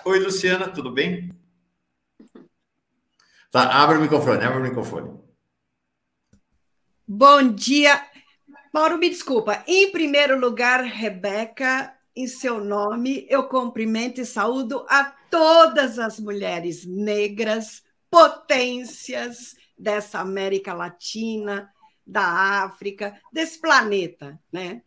Oi, Luciana, tudo bem? Tá, abre o microfone, abre o microfone. Bom dia. Mauro, me desculpa. Em primeiro lugar, Rebeca, em seu nome, eu cumprimento e saúdo a todas as mulheres negras, potências dessa América Latina, da África, desse planeta, né?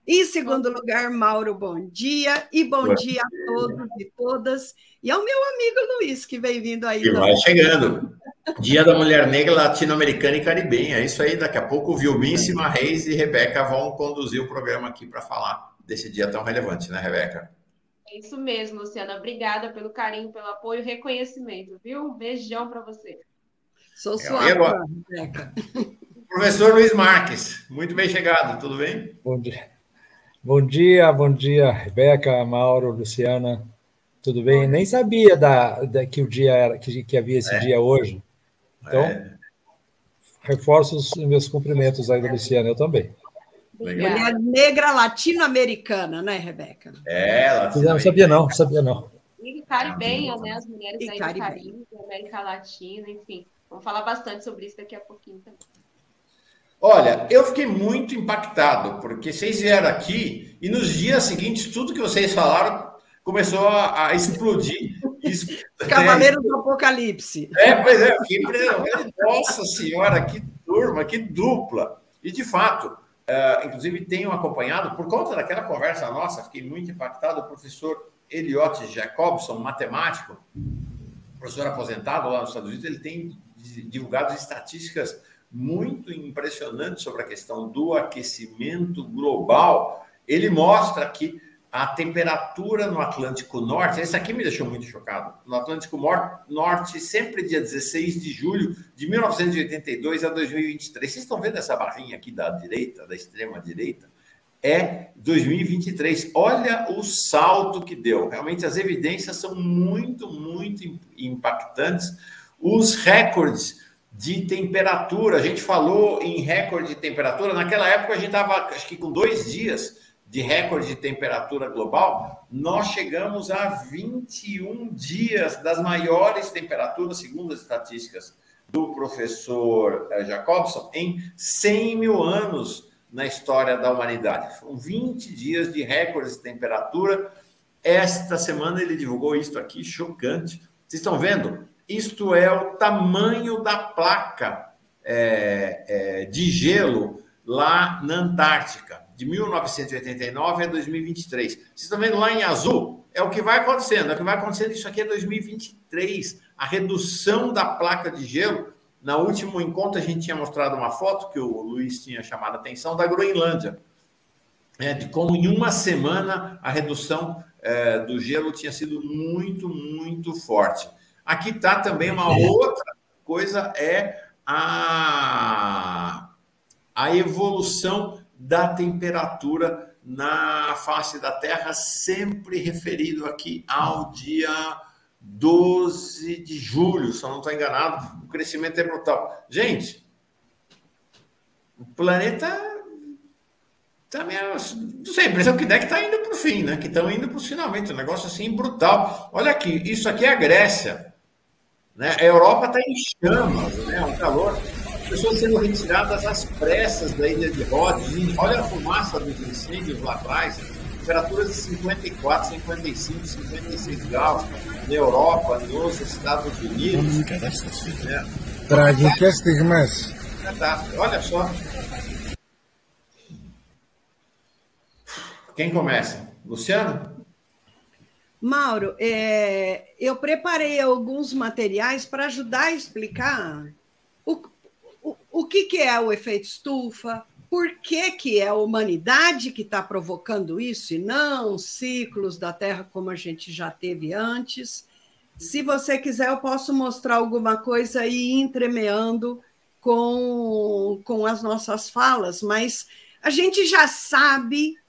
Em segundo lugar, Mauro, bom dia. E bom dia a todos e todas. E ao meu amigo Luiz, que vem vindo aí E vai também. chegando. Dia da Mulher Negra Latino-Americana e Caribenha. É isso aí, daqui a pouco o Vilmíssima Reis e Rebeca vão conduzir o programa aqui para falar desse dia tão relevante, né, Rebeca? É isso mesmo, Luciana. Obrigada pelo carinho, pelo apoio e reconhecimento, viu? Um beijão para você. Sou Legal. sua E agora? fã, Rebeca. Professor Luiz Marques, muito bem chegado, tudo bem? Bom dia, Rebeca, Mauro, Luciana, tudo bem? Nem sabia que o dia era, que havia esse dia hoje. Então, reforço os meus cumprimentos aí da Luciana, eu também. Mulher negra latino-americana, né, Rebeca? Não sabia não. E caribenha, né? As mulheres aí do Caribe, América Latina, enfim. Vamos falar bastante sobre isso daqui a pouquinho também. Olha, eu fiquei muito impactado, porque vocês vieram aqui e nos dias seguintes, tudo que vocês falaram começou a explodir. Cavaleiros do Apocalipse. Pois é, nossa senhora, que turma, que dupla. E, de fato, inclusive tenho acompanhado, por conta daquela conversa nossa, fiquei muito impactado, o professor Eliot Jacobson, matemático, professor aposentado lá nos Estados Unidos, ele tem divulgado estatísticas muito impressionante sobre a questão do aquecimento global. Ele mostra que a temperatura no Atlântico Norte, esse aqui me deixou muito chocado, no Atlântico Norte, sempre dia 16 de julho de 1982 a 2023. Vocês estão vendo essa barrinha aqui da direita, da extrema direita? É 2023. Olha o salto que deu. Realmente as evidências são muito impactantes. Os recordes de temperatura, a gente falou em recorde de temperatura, naquela época a gente estava, acho que com 2 dias de recorde de temperatura global, nós chegamos a 21 dias das maiores temperaturas, segundo as estatísticas do professor Jacobson, em 100 mil anos na história da humanidade. Foram 20 dias de recordes de temperatura. Esta semana ele divulgou isso aqui, chocante. Vocês estão vendo? Isto é o tamanho da placa de gelo lá na Antártica, de 1989 a 2023. Vocês estão vendo lá em azul? É o que vai acontecendo. Isso aqui é 2023. A redução da placa de gelo. No último encontro, a gente tinha mostrado uma foto que o Luiz tinha chamado a atenção da Groenlândia, de como em uma semana a redução do gelo tinha sido muito forte. Aqui está também uma outra coisa, é a evolução da temperatura na face da Terra, sempre referido aqui ao dia 12 de julho, se eu não estou enganado, o crescimento é brutal. Gente, o planeta também, não sei, a impressão que dá que está indo para o fim, né? Que estão indo para os finalmente, um negócio assim brutal. Olha aqui, isso aqui é a Grécia. Né? A Europa está em chamas, né? Um calor. As pessoas sendo retiradas às pressas da ilha de Rhodes. Olha a fumaça dos incêndios lá atrás. Temperaturas de 54, 55, 56 graus na Europa, nos Estados Unidos. Olha só. Quem começa? Luciano? Mauro, eu preparei alguns materiais para ajudar a explicar o que é o efeito estufa, por que é a humanidade que está provocando isso e não ciclos da Terra como a gente já teve antes. Se você quiser, eu posso mostrar alguma coisa e ir entremeando com as nossas falas, mas a gente já sabe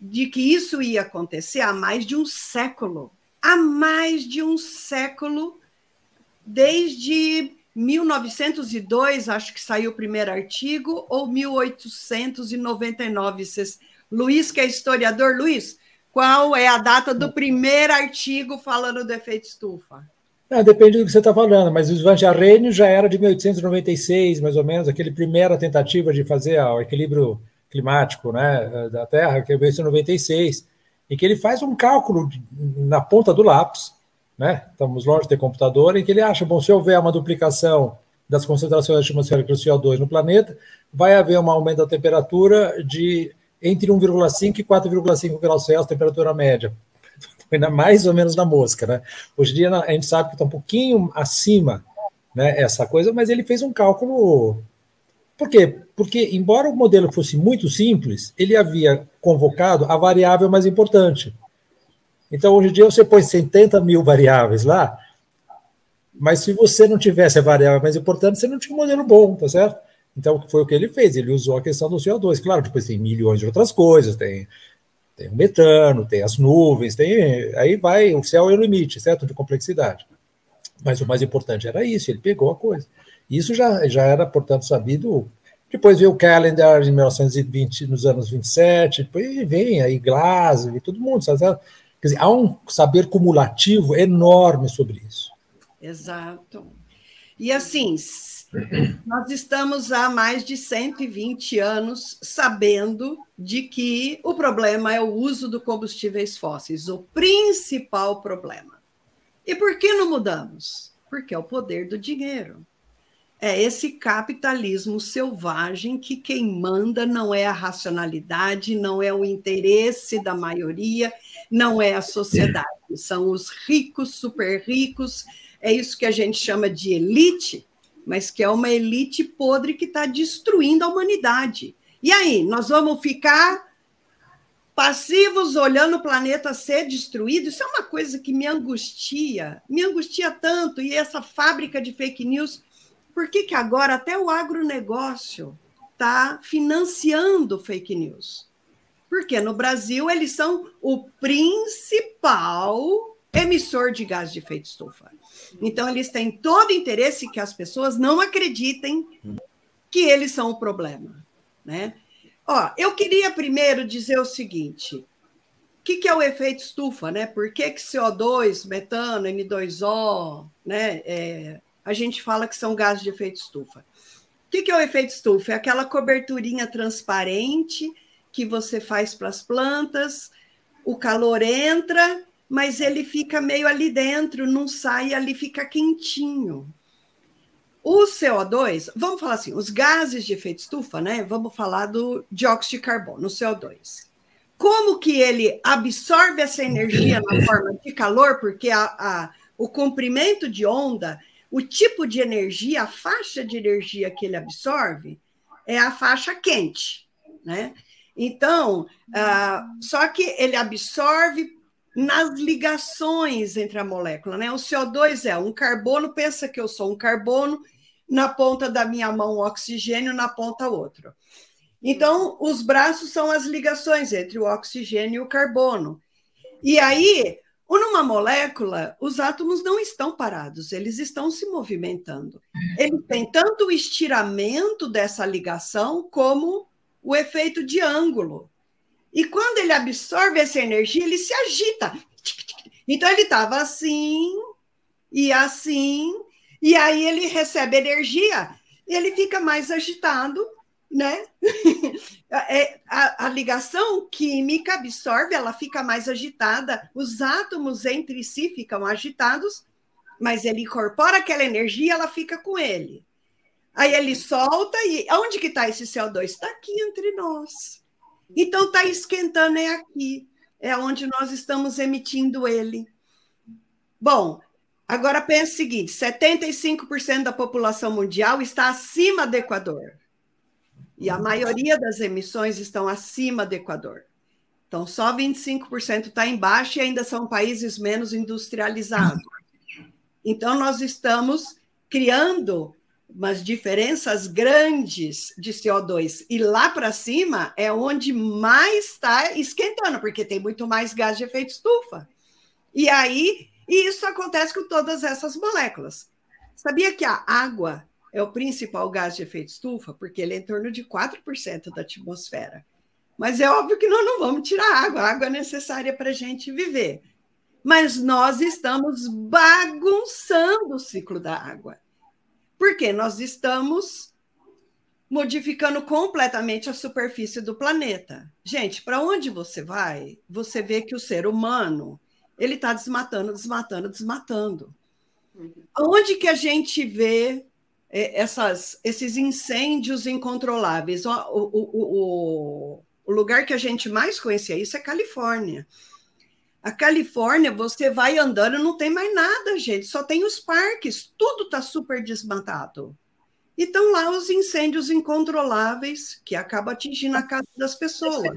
de que isso ia acontecer há mais de um século. Há mais de um século, desde 1902, acho que saiu o primeiro artigo, ou 1899. Luiz, que é historiador, Luiz, Qual é a data do primeiro artigo falando do efeito estufa? Depende do que você está falando, mas o Svante Arrhenius já era de 1896, mais ou menos, aquele primeira tentativa de fazer o equilíbrio climático, né, da Terra, que é 1896, e que ele faz um cálculo na ponta do lápis, né, estamos longe de ter computador, em que ele acha, bom, se houver uma duplicação das concentrações atmosféricas do CO2 no planeta, vai haver um aumento da temperatura de entre 1,5 e 4,5 graus Celsius, temperatura média. Mais ou menos na mosca, né? Hoje em dia a gente sabe que está um pouquinho acima, né, essa coisa, mas ele fez um cálculo. Por quê? Porque, embora o modelo fosse muito simples, ele havia convocado a variável mais importante. Então, hoje em dia, você põe 70 mil variáveis lá, mas se você não tivesse a variável mais importante, você não tinha um modelo bom, tá certo? Então, foi o que ele fez, ele usou a questão do CO2. Claro, depois tem milhões de outras coisas, tem o metano, tem as nuvens, aí vai, o céu é o limite, certo? De complexidade. Mas o mais importante era isso, ele pegou a coisa. Isso já era, portanto, sabido. Depois veio o Callendar em 1920, nos anos 27, depois vem aí Glasgow, todo mundo, sabe? Quer dizer, há um saber cumulativo enorme sobre isso. Exato. E assim, nós estamos há mais de 120 anos sabendo de que o problema é o uso de combustíveis fósseis, o principal problema. E por que não mudamos? Porque é o poder do dinheiro. É esse capitalismo selvagem que quem manda não é a racionalidade, não é o interesse da maioria, não é a sociedade. São os ricos, super ricos, é isso que a gente chama de elite, mas que é uma elite podre que está destruindo a humanidade. E aí, nós vamos ficar passivos olhando o planeta ser destruído? Isso é uma coisa que me angustia tanto. E essa fábrica de fake news, por que agora até o agronegócio está financiando fake news? Porque no Brasil eles são o principal emissor de gás de efeito estufa. Então, eles têm todo o interesse que as pessoas não acreditem que eles são o problema, né? Ó, eu queria primeiro dizer o seguinte, o que é o efeito estufa, né? Por que CO2, metano, N2O, né? A gente fala que são gases de efeito estufa. O que é o efeito estufa? É aquela coberturinha transparente que você faz para as plantas, o calor entra, mas ele fica meio ali dentro, não sai, ali fica quentinho. O CO2, vamos falar assim, os gases de efeito estufa, né? Vamos falar do dióxido de carbono, o CO2. Como que ele absorve essa energia na forma de calor? Porque o comprimento de onda, o tipo de energia, a faixa de energia que ele absorve é a faixa quente, né? Então, só que ele absorve nas ligações entre a molécula, né? O CO2 é um carbono, pensa que eu sou um carbono, na ponta da minha mão oxigênio, na ponta outro. Então, os braços são as ligações entre o oxigênio e o carbono. E aí, numa molécula, os átomos não estão parados, eles estão se movimentando. Ele tem tanto o estiramento dessa ligação como o efeito de ângulo. E quando ele absorve essa energia, ele se agita. Então, ele estava assim, e aí ele recebe energia, e ele fica mais agitado, né? A ligação química absorve, ela fica mais agitada, os átomos entre si ficam agitados, mas ele incorpora aquela energia, ela fica com ele. Aí ele solta, e onde que está esse CO2? Está aqui entre nós. Então, está esquentando, é aqui, é onde nós estamos emitindo ele. Bom, agora pense o seguinte, 75% da população mundial está acima do Equador. E a maioria das emissões estão acima do Equador. Então, só 25% está embaixo e ainda são países menos industrializados. Então, nós estamos criando umas diferenças grandes de CO2. E lá para cima é onde mais está esquentando, porque tem muito mais gás de efeito estufa. E isso acontece com todas essas moléculas. Sabia que a água é o principal gás de efeito estufa? Porque ele é em torno de 4% da atmosfera. Mas é óbvio que nós não vamos tirar a água é necessária para a gente viver. Mas nós estamos bagunçando o ciclo da água. Porque nós estamos modificando completamente a superfície do planeta. Gente, para onde você vai, você vê que o ser humano ele está desmatando. Onde que a gente vê esses incêndios incontroláveis? O lugar que a gente mais conhecia isso é a Califórnia. A Califórnia, você vai andando, não tem mais nada, gente, só tem os parques, tudo está super desmatado. E estão lá os incêndios incontroláveis que acabam atingindo a casa das pessoas.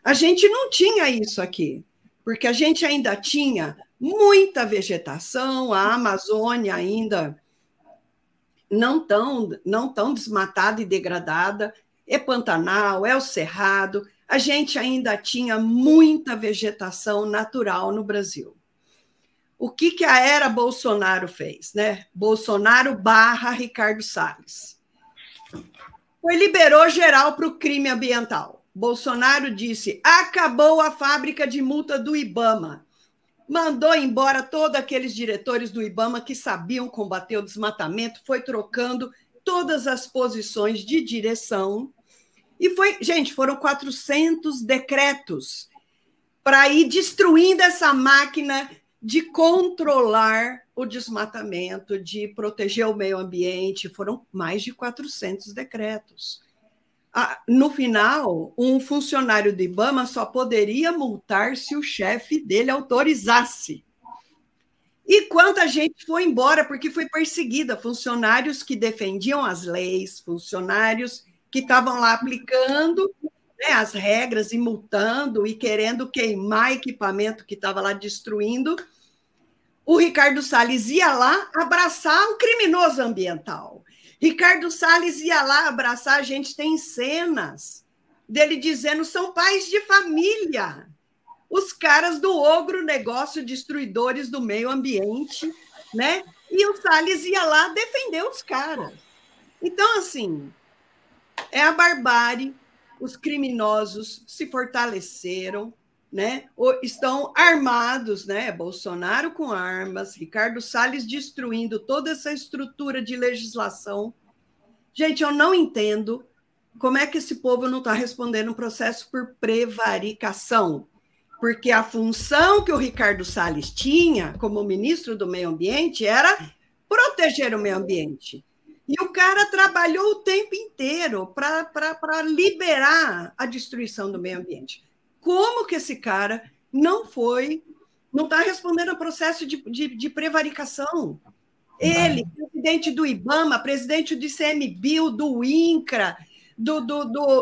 A gente não tinha isso aqui, porque a gente ainda tinha muita vegetação, a Amazônia ainda não tão desmatada e degradada, é Pantanal, é o Cerrado, a gente ainda tinha muita vegetação natural no Brasil. O que a era Bolsonaro fez, né? Bolsonaro / Ricardo Salles. Liberou geral para o crime ambiental. Bolsonaro disse, acabou a fábrica de multa do IBAMA. Mandou embora todos aqueles diretores do IBAMA que sabiam combater o desmatamento, foi trocando todas as posições de direção. E foram 400 decretos para ir destruindo essa máquina de controlar o desmatamento, de proteger o meio ambiente. Foram mais de 400 decretos. No final, um funcionário do IBAMA só poderia multar se o chefe dele autorizasse. E quanta gente foi embora porque foi perseguida, funcionários que defendiam as leis, funcionários que estavam lá aplicando, né, as regras e multando e querendo queimar equipamento que estava lá destruindo. O Ricardo Salles ia lá abraçar o criminoso ambiental. Ricardo Salles ia lá abraçar, a gente tem cenas dele dizendo são pais de família, os caras do ogro negócio, destruidores do meio ambiente, né? E o Salles ia lá defender os caras. Então, assim, é a barbárie, os criminosos se fortaleceram, né? Estão armados, né? Bolsonaro com armas, Ricardo Salles destruindo toda essa estrutura de legislação. Gente, eu não entendo como é que esse povo não está respondendo um processo por prevaricação, porque a função que o Ricardo Salles tinha como ministro do Meio Ambiente era proteger o meio ambiente. E o cara trabalhou o tempo inteiro para liberar a destruição do meio ambiente. Como que esse cara não está respondendo ao processo de prevaricação? Ele, presidente do IBAMA, presidente do ICMBio, do INCRA,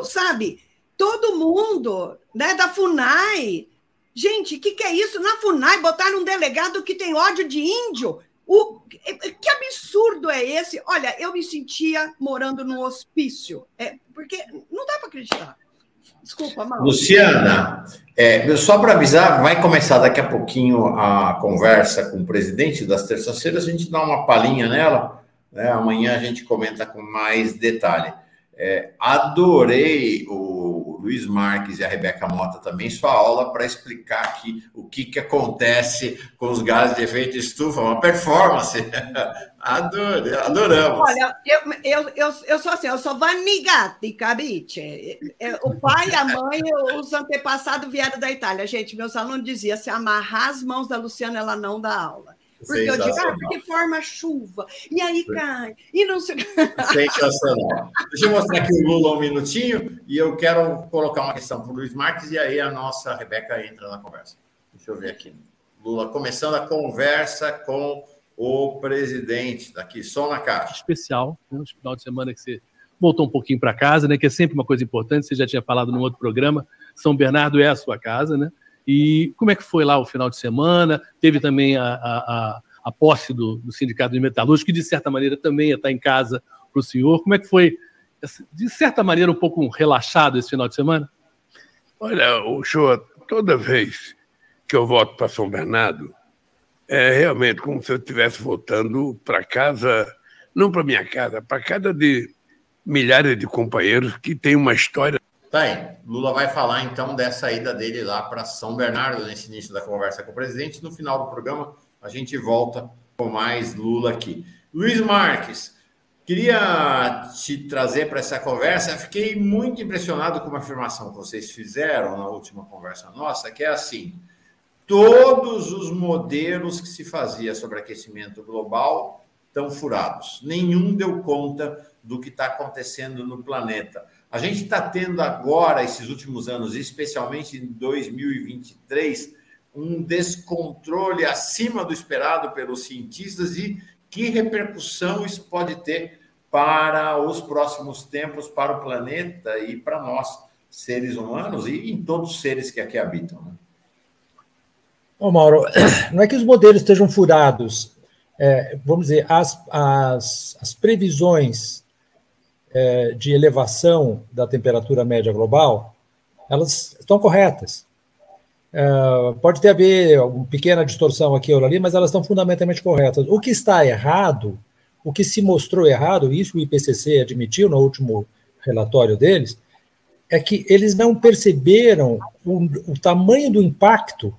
sabe? Todo mundo, né, da FUNAI. Gente, o que é isso? Na FUNAI botaram um delegado que tem ódio de índio. Que absurdo é esse? Olha, eu me sentia morando num hospício, porque não dá para acreditar. Desculpa, Mauro. Luciana, só para avisar, vai começar daqui a pouquinho a conversa com o presidente das terças-feiras, a gente dá uma palhinha nela, né? Amanhã a gente comenta com mais detalhe. Adorei o Luiz Marques e a Rebeca Mota também, sua aula para explicar aqui o que acontece com os gases de efeito estufa, uma performance. Adoramos. Olha, eu sou assim, eu sou vanigati, cabiche. O pai, a mãe, os antepassados vieram da Itália. Gente, meus alunos diziam, se amarrar as mãos da Luciana, ela não dá aula. Porque eu digo, porque forma chuva, e aí cai, e não sei... Sensacional. Deixa eu mostrar aqui o Lula um minutinho, e eu quero colocar uma questão para o Luiz Marques, e aí a nossa Rebeca entra na conversa. Deixa eu ver aqui. Lula, começando a conversa com o presidente, daqui, som na caixa. Especial, no final de semana que você voltou um pouquinho para casa, né, que é sempre uma coisa importante, você já tinha falado num outro programa, São Bernardo é a sua casa, né? E como é que foi lá o final de semana? Teve também a posse do Sindicato de Metalúrgicos, que de certa maneira também ia estar em casa para o senhor. Como é que foi, de certa maneira, um pouco relaxado esse final de semana? Olha, o senhor, toda vez que eu volto para São Bernardo, é realmente como se eu estivesse voltando para casa, não para minha casa, para casa de milhares de companheiros que têm uma história Tá aí. Lula vai falar, então, dessa ida dele lá para São Bernardo, nesse início da conversa com o presidente. No final do programa, a gente volta com mais Lula aqui. Luiz Marques, queria te trazer para essa conversa. Fiquei muito impressionado com uma afirmação que vocês fizeram na última conversa nossa, que é assim: todos os modelos que se fazia sobre aquecimento global estão furados. Nenhum deu conta do que está acontecendo no planeta. A gente está tendo agora, esses últimos anos, especialmente em 2023, um descontrole acima do esperado pelos cientistas, e que repercussão isso pode ter para os próximos tempos, para o planeta e para nós, seres humanos, e em todos os seres que aqui habitam, né? Ô, Mauro, não é que os modelos estejam furados. Vamos dizer, as previsões de elevação da temperatura média global, elas estão corretas. Pode haver uma pequena distorção aqui ou ali, mas elas estão fundamentalmente corretas. O que está errado, o que se mostrou errado, isso o IPCC admitiu no último relatório deles, é que eles não perceberam o tamanho do impacto,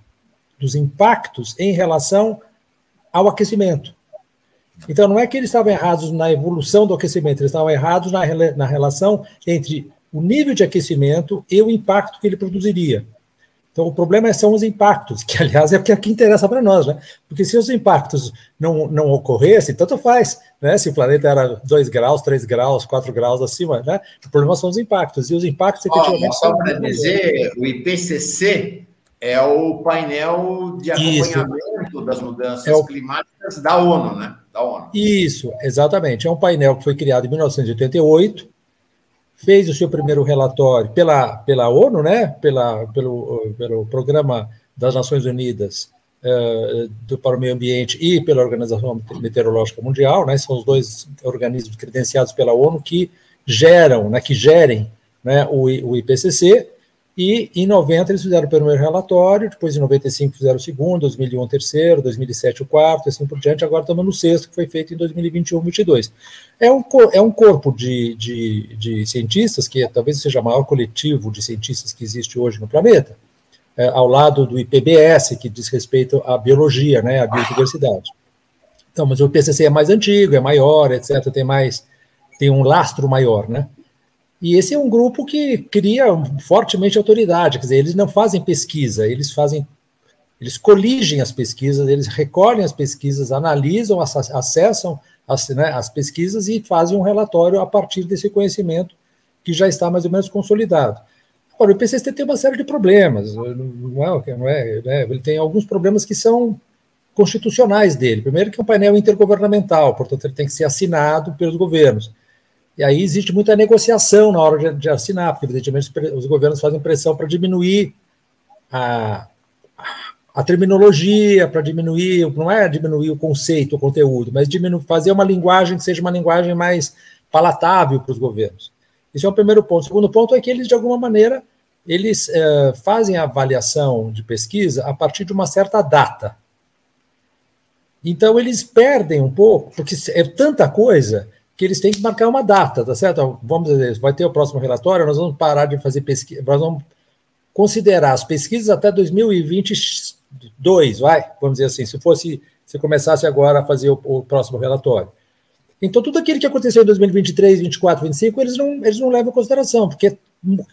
dos impactos em relação ao aquecimento. Então, não é que eles estavam errados na evolução do aquecimento, eles estavam errados na relação entre o nível de aquecimento e o impacto que ele produziria. Então, o problema são os impactos, que, aliás, é o que aqui interessa para nós, né? Porque se os impactos não ocorressem, tanto faz, né? Se o planeta era 2 graus, 3 graus, 4 graus acima, né? O problema são os impactos, e os impactos, efetivamente... Só para dizer, o IPCC é o painel de acompanhamento das mudanças climáticas da ONU, né? Da ONU. Isso, exatamente. É um painel que foi criado em 1988, fez o seu primeiro relatório pela ONU, né? Pelo Programa das Nações Unidas para o Meio Ambiente e pela Organização Meteorológica Mundial, né? São os dois organismos credenciados pela ONU que gerem, né, o IPCC. E em 90 eles fizeram o primeiro relatório, depois em 95 fizeram o segundo, 2001 o terceiro, 2007 o quarto, assim por diante. Agora estamos no sexto, que foi feito em 2021-22. É um corpo de cientistas, que talvez seja o maior coletivo de cientistas que existe hoje no planeta, ao lado do IPBS, que diz respeito à biologia, né, à biodiversidade. Então, mas o IPCC é mais antigo, é maior, etc., tem um lastro maior, né? E esse é um grupo que cria fortemente autoridade, quer dizer, eles não fazem pesquisa, eles coligem as pesquisas, eles recolhem as pesquisas, analisam, acessam as pesquisas e fazem um relatório a partir desse conhecimento que já está mais ou menos consolidado. Agora, o IPCC tem uma série de problemas, ele tem alguns problemas que são constitucionais dele. Primeiro, que é um painel intergovernamental, portanto, ele tem que ser assinado pelos governos. E aí existe muita negociação na hora de assinar, porque, evidentemente, os governos fazem pressão para diminuir a terminologia, para diminuir, não é diminuir o conceito, o conteúdo, mas fazer uma linguagem que seja uma linguagem mais palatável para os governos. Esse é o primeiro ponto. O segundo ponto é que eles, de alguma maneira, fazem a avaliação de pesquisa a partir de uma certa data. Então, eles perdem um pouco, porque é tanta coisa que eles têm que marcar uma data, tá certo? Vamos dizer, vai ter o próximo relatório, nós vamos parar de fazer pesquisa, nós vamos considerar as pesquisas até 2022, vamos dizer assim, se começasse agora a fazer o próximo relatório. Então, tudo aquilo que aconteceu em 2023, 24, 25, eles não levam em consideração, porque é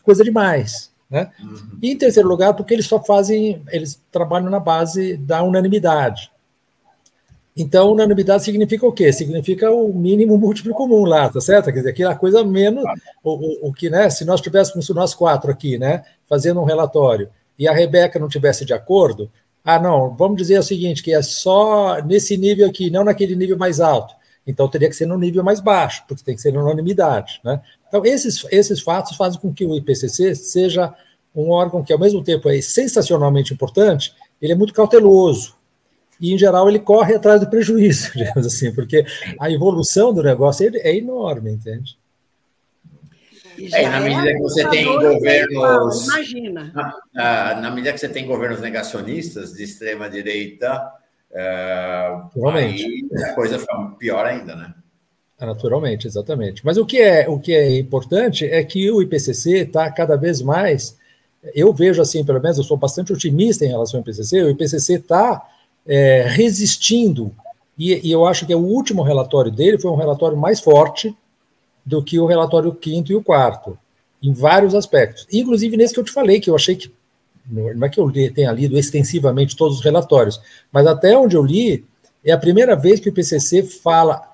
coisa demais, né? E, em terceiro lugar, porque eles trabalham na base da unanimidade. Então, unanimidade significa o quê? Significa o mínimo múltiplo comum lá, tá certo? Quer dizer, aquela coisa menos, o que, né? Se nós nós quatro aqui, né, fazendo um relatório, e a Rebeca não tivesse de acordo, não, vamos dizer o seguinte, que é só nesse nível aqui, não naquele nível mais alto. Então, teria que ser no nível mais baixo, porque tem que ser unanimidade, né? Então, esses fatos fazem com que o IPCC seja um órgão que, ao mesmo tempo, é sensacionalmente importante, ele é muito cauteloso. E, em geral, ele corre atrás do prejuízo, digamos assim, porque a evolução do negócio é enorme, entende? Na medida que você tem governos... Imagina. Na medida que você tem governos negacionistas de extrema-direita, aí a coisa fica pior ainda, né? Naturalmente, exatamente. Mas o que é importante é que o IPCC está cada vez mais, eu vejo assim, pelo menos eu sou bastante otimista em relação ao IPCC, o IPCC está resistindo, e eu acho que o último relatório dele foi um relatório mais forte do que o relatório 5º e o 4º, em vários aspectos. Inclusive nesse que eu te falei, que eu achei que, não é que eu tenha lido extensivamente todos os relatórios, mas até onde eu li, é a primeira vez que o IPCC fala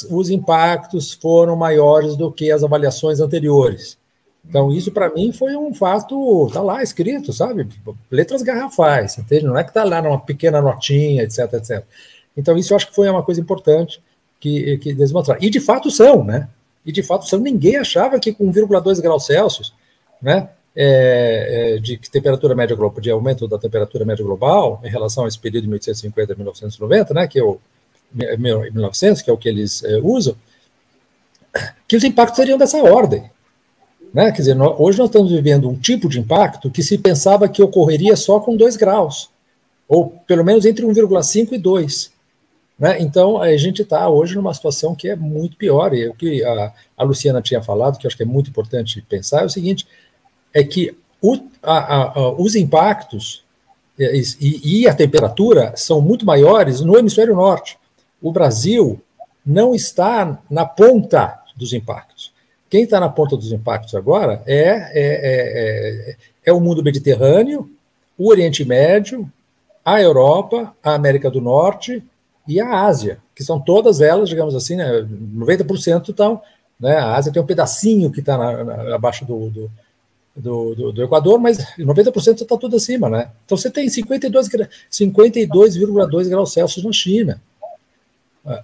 os impactos foram maiores do que as avaliações anteriores. Então, isso para mim foi um fato, está lá escrito, sabe? Letras garrafais, entende? Não é que está lá numa pequena notinha, etc, etc. Então, isso eu acho que foi uma coisa importante que eles mostraram. E de fato são, né? E de fato são. Ninguém achava que com 1,2 graus Celsius, né? De temperatura média global, de aumento da temperatura média global em relação a esse período de 1850 a 1990, né? Que é o 1900, que é o que eles usam, que os impactos seriam dessa ordem. Né? Quer dizer, hoje nós estamos vivendo um tipo de impacto que se pensava que ocorreria só com 2 graus, ou pelo menos entre 1,5 e 2. Né? Então, a gente está hoje numa situação que é muito pior, e o que a Luciana tinha falado, que eu acho que é muito importante pensar, é o seguinte, é que os impactos e a temperatura são muito maiores no hemisfério norte. O Brasil não está na ponta dos impactos. Quem está na ponta dos impactos agora é o mundo mediterrâneo, o Oriente Médio, a Europa, a América do Norte e a Ásia, que são todas elas, digamos assim, né, 90% estão, né, a Ásia tem um pedacinho que está abaixo do Equador, mas 90% está tudo acima, né? Então você tem 52,2 graus Celsius na China.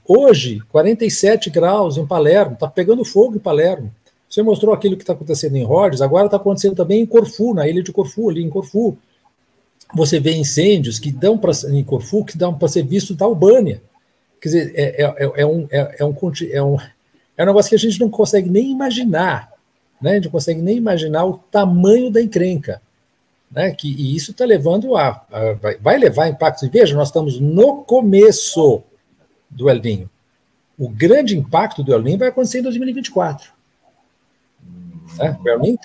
Hoje, 47 graus em Palermo, está pegando fogo em Palermo. Você mostrou aquilo que está acontecendo em Rhodes, agora está acontecendo também em Corfu, na ilha de Corfu, ali em Corfu. Você vê incêndios em Corfu que dão para ser visto da Albânia. Quer dizer, é um negócio que a gente não consegue nem imaginar. Né? A gente não consegue nem imaginar o tamanho da encrenca. Né? E isso está levando vai levar a impactos. E veja, nós estamos no começo do El Niño. O grande impacto do El Niño vai acontecer em 2024. Né? O El Niño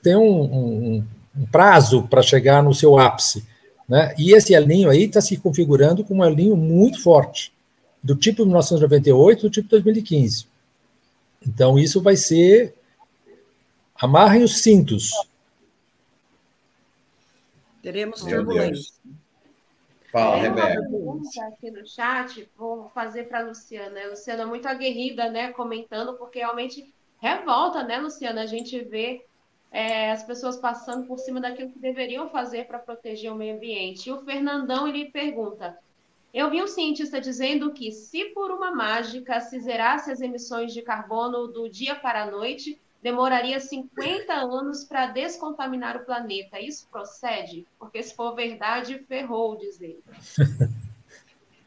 tem um prazo para chegar no seu ápice. Né? E esse El Niño aí está se configurando como um El Niño muito forte, do tipo 1998, do tipo 2015. Então, isso vai ser... Amarrem os cintos. Teremos turbulência. Fala, Tem uma Rebeca. pergunta aqui no chat, vou fazer para a Luciana. A Luciana é muito aguerrida, né, comentando, porque realmente revolta, né, Luciana, a gente vê as pessoas passando por cima daquilo que deveriam fazer para proteger o meio ambiente. E o Fernandão, ele pergunta, eu vi um cientista dizendo que se por uma mágica se zerasse as emissões de carbono do dia para a noite, demoraria 50 anos para descontaminar o planeta. Isso procede? Porque se for verdade, ferrou, diz ele.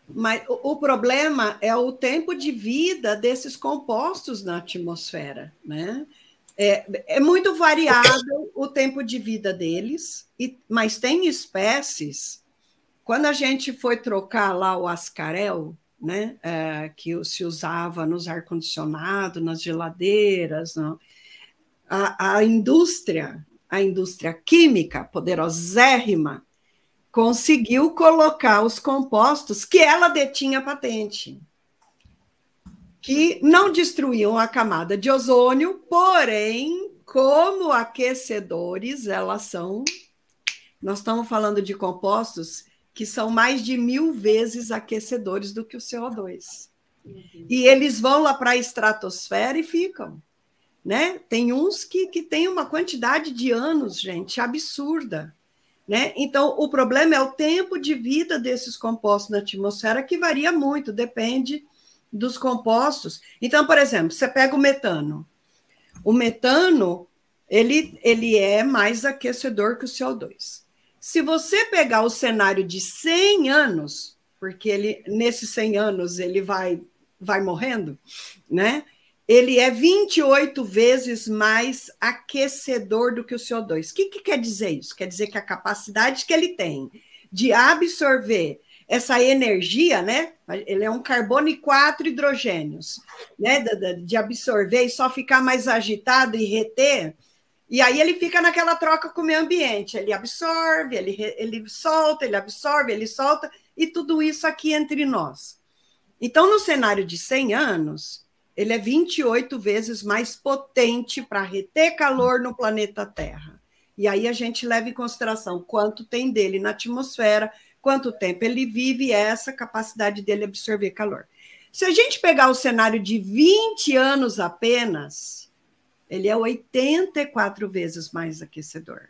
Mas o problema é o tempo de vida desses compostos na atmosfera, né? É muito variável o tempo de vida deles, mas tem espécies. Quando a gente foi trocar lá o ascarel, né, que se usava nos ar-condicionados, nas geladeiras, não? A indústria química poderosérrima conseguiu colocar os compostos que ela detinha patente, que não destruíam a camada de ozônio, porém, como aquecedores, elas são... Nós estamos falando de compostos que são mais de 1000 vezes aquecedores do que o CO2. E eles vão lá para a estratosfera e ficam. Né? Tem uns que têm uma quantidade de anos, gente, absurda. Né? Então, o problema é o tempo de vida desses compostos na atmosfera, que varia muito, depende dos compostos. Então, por exemplo, você pega o metano. O metano, ele é mais aquecedor que o CO2. Se você pegar o cenário de 100 anos, porque nesses 100 anos ele vai morrendo, né? Ele é 28 vezes mais aquecedor do que o CO2. O que quer dizer isso? Quer dizer que a capacidade que ele tem de absorver essa energia, né? Ele é um carbono e 4 hidrogênios, né? De absorver e só ficar mais agitado e reter. E aí ele fica naquela troca com o meio ambiente. Ele absorve, ele solta, ele absorve, ele solta, e tudo isso aqui entre nós. Então, no cenário de 100 anos, ele é 28 vezes mais potente para reter calor no planeta Terra. E aí a gente leva em consideração quanto tem dele na atmosfera, quanto tempo ele vive e essa capacidade dele absorver calor. Se a gente pegar o cenário de 20 anos apenas, ele é 84 vezes mais aquecedor.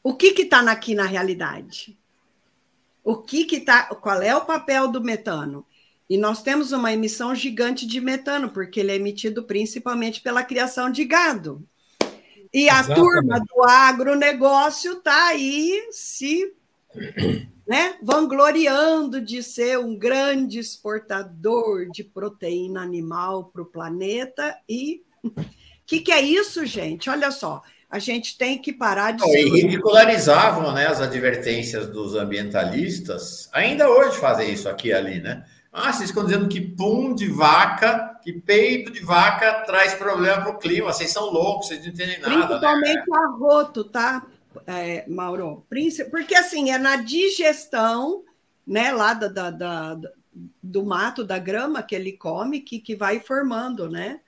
O que está aqui na realidade? Qual é o papel do metano? E nós temos uma emissão gigante de metano, porque ele é emitido principalmente pela criação de gado. E a turma do agronegócio está aí se vangloriando de ser um grande exportador de proteína animal para o planeta. E o que é isso, gente? Olha só, a gente tem que parar de... E ridicularizavam, né, as advertências dos ambientalistas. Ainda hoje fazem isso aqui e ali, né? Ah, vocês estão dizendo que pum de vaca, que peito de vaca traz problema para o clima. Vocês são loucos, vocês não entendem nada. Principalmente o arroto, tá, Mauro? Porque, assim, é na digestão, né, lá do mato, da grama que ele come, que vai formando, né?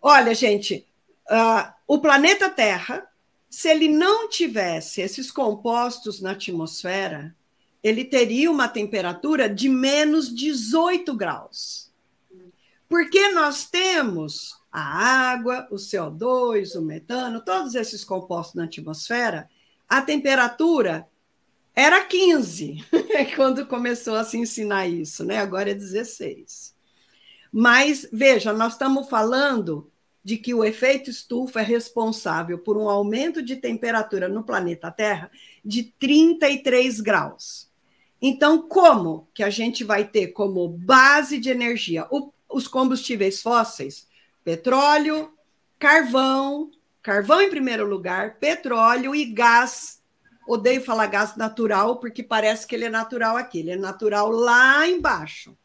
Olha, gente, o planeta Terra, se ele não tivesse esses compostos na atmosfera, ele teria uma temperatura de menos 18 graus. Porque nós temos a água, o CO2, o metano, todos esses compostos na atmosfera, a temperatura era 15, quando começou a se ensinar isso, né? Agora é 16. Mas, veja, nós estamos falando de que o efeito estufa é responsável por um aumento de temperatura no planeta Terra de 33 graus. Então, como que a gente vai ter como base de energia os combustíveis fósseis? Petróleo, carvão em primeiro lugar, petróleo e gás. Odeio falar gás natural, porque parece que ele é natural aqui. Ele é natural lá embaixo.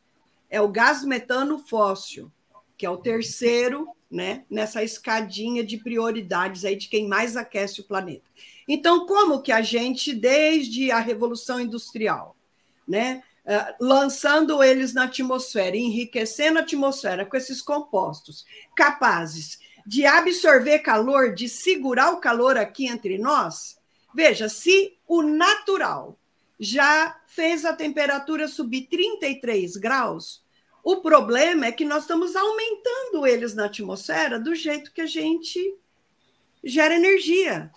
É o gás metano fóssil, que é o terceiro, né, nessa escadinha de prioridades aí de quem mais aquece o planeta. Então, como que a gente, desde a Revolução Industrial, né, lançando eles na atmosfera, enriquecendo a atmosfera com esses compostos capazes de absorver calor, de segurar o calor aqui entre nós, veja, se o natural já fez a temperatura subir 33 graus, o problema é que nós estamos aumentando eles na atmosfera do jeito que a gente gera energia.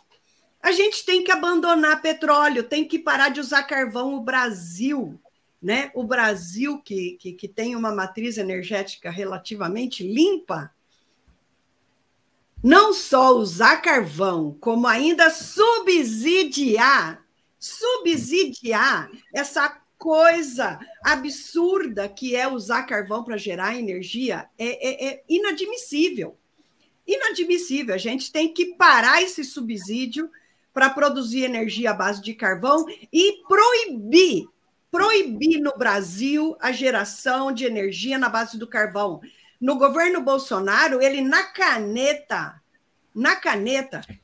A gente tem que abandonar petróleo, tem que parar de usar carvão. O Brasil, né? O Brasil, que tem uma matriz energética relativamente limpa, não só usar carvão, como ainda subsidiar essa coisa absurda que é usar carvão para gerar energia, é inadmissível. Inadmissível. A gente tem que parar esse subsídio para produzir energia à base de carvão e proibir no Brasil a geração de energia na base do carvão. No governo Bolsonaro, ele na caneta,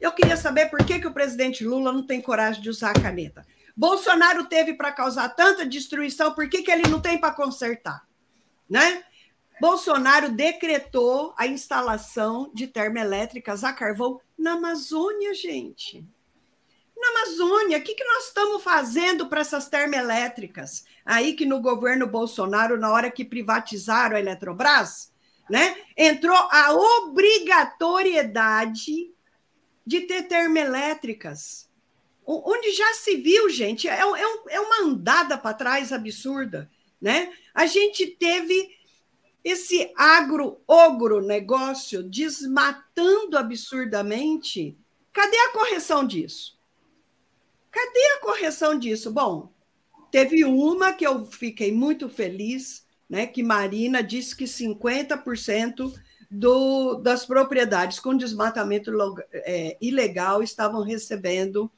eu queria saber por que o presidente Lula não tem coragem de usar a caneta. Bolsonaro teve para causar tanta destruição, por que ele não tem para consertar? Né? Bolsonaro decretou a instalação de termoelétricas a carvão na Amazônia, gente. Na Amazônia, o que nós estamos fazendo para essas termoelétricas? Aí que no governo Bolsonaro, na hora que privatizaram a Eletrobras, né, entrou a obrigatoriedade de ter termoelétricas. Onde já se viu, gente, é uma andada para trás absurda, né? A gente teve esse agronegócio desmatando absurdamente. Cadê a correção disso? Cadê a correção disso? Bom, teve uma que eu fiquei muito feliz, né, que Marina disse que 50% das propriedades com desmatamento ilegal estavam recebendo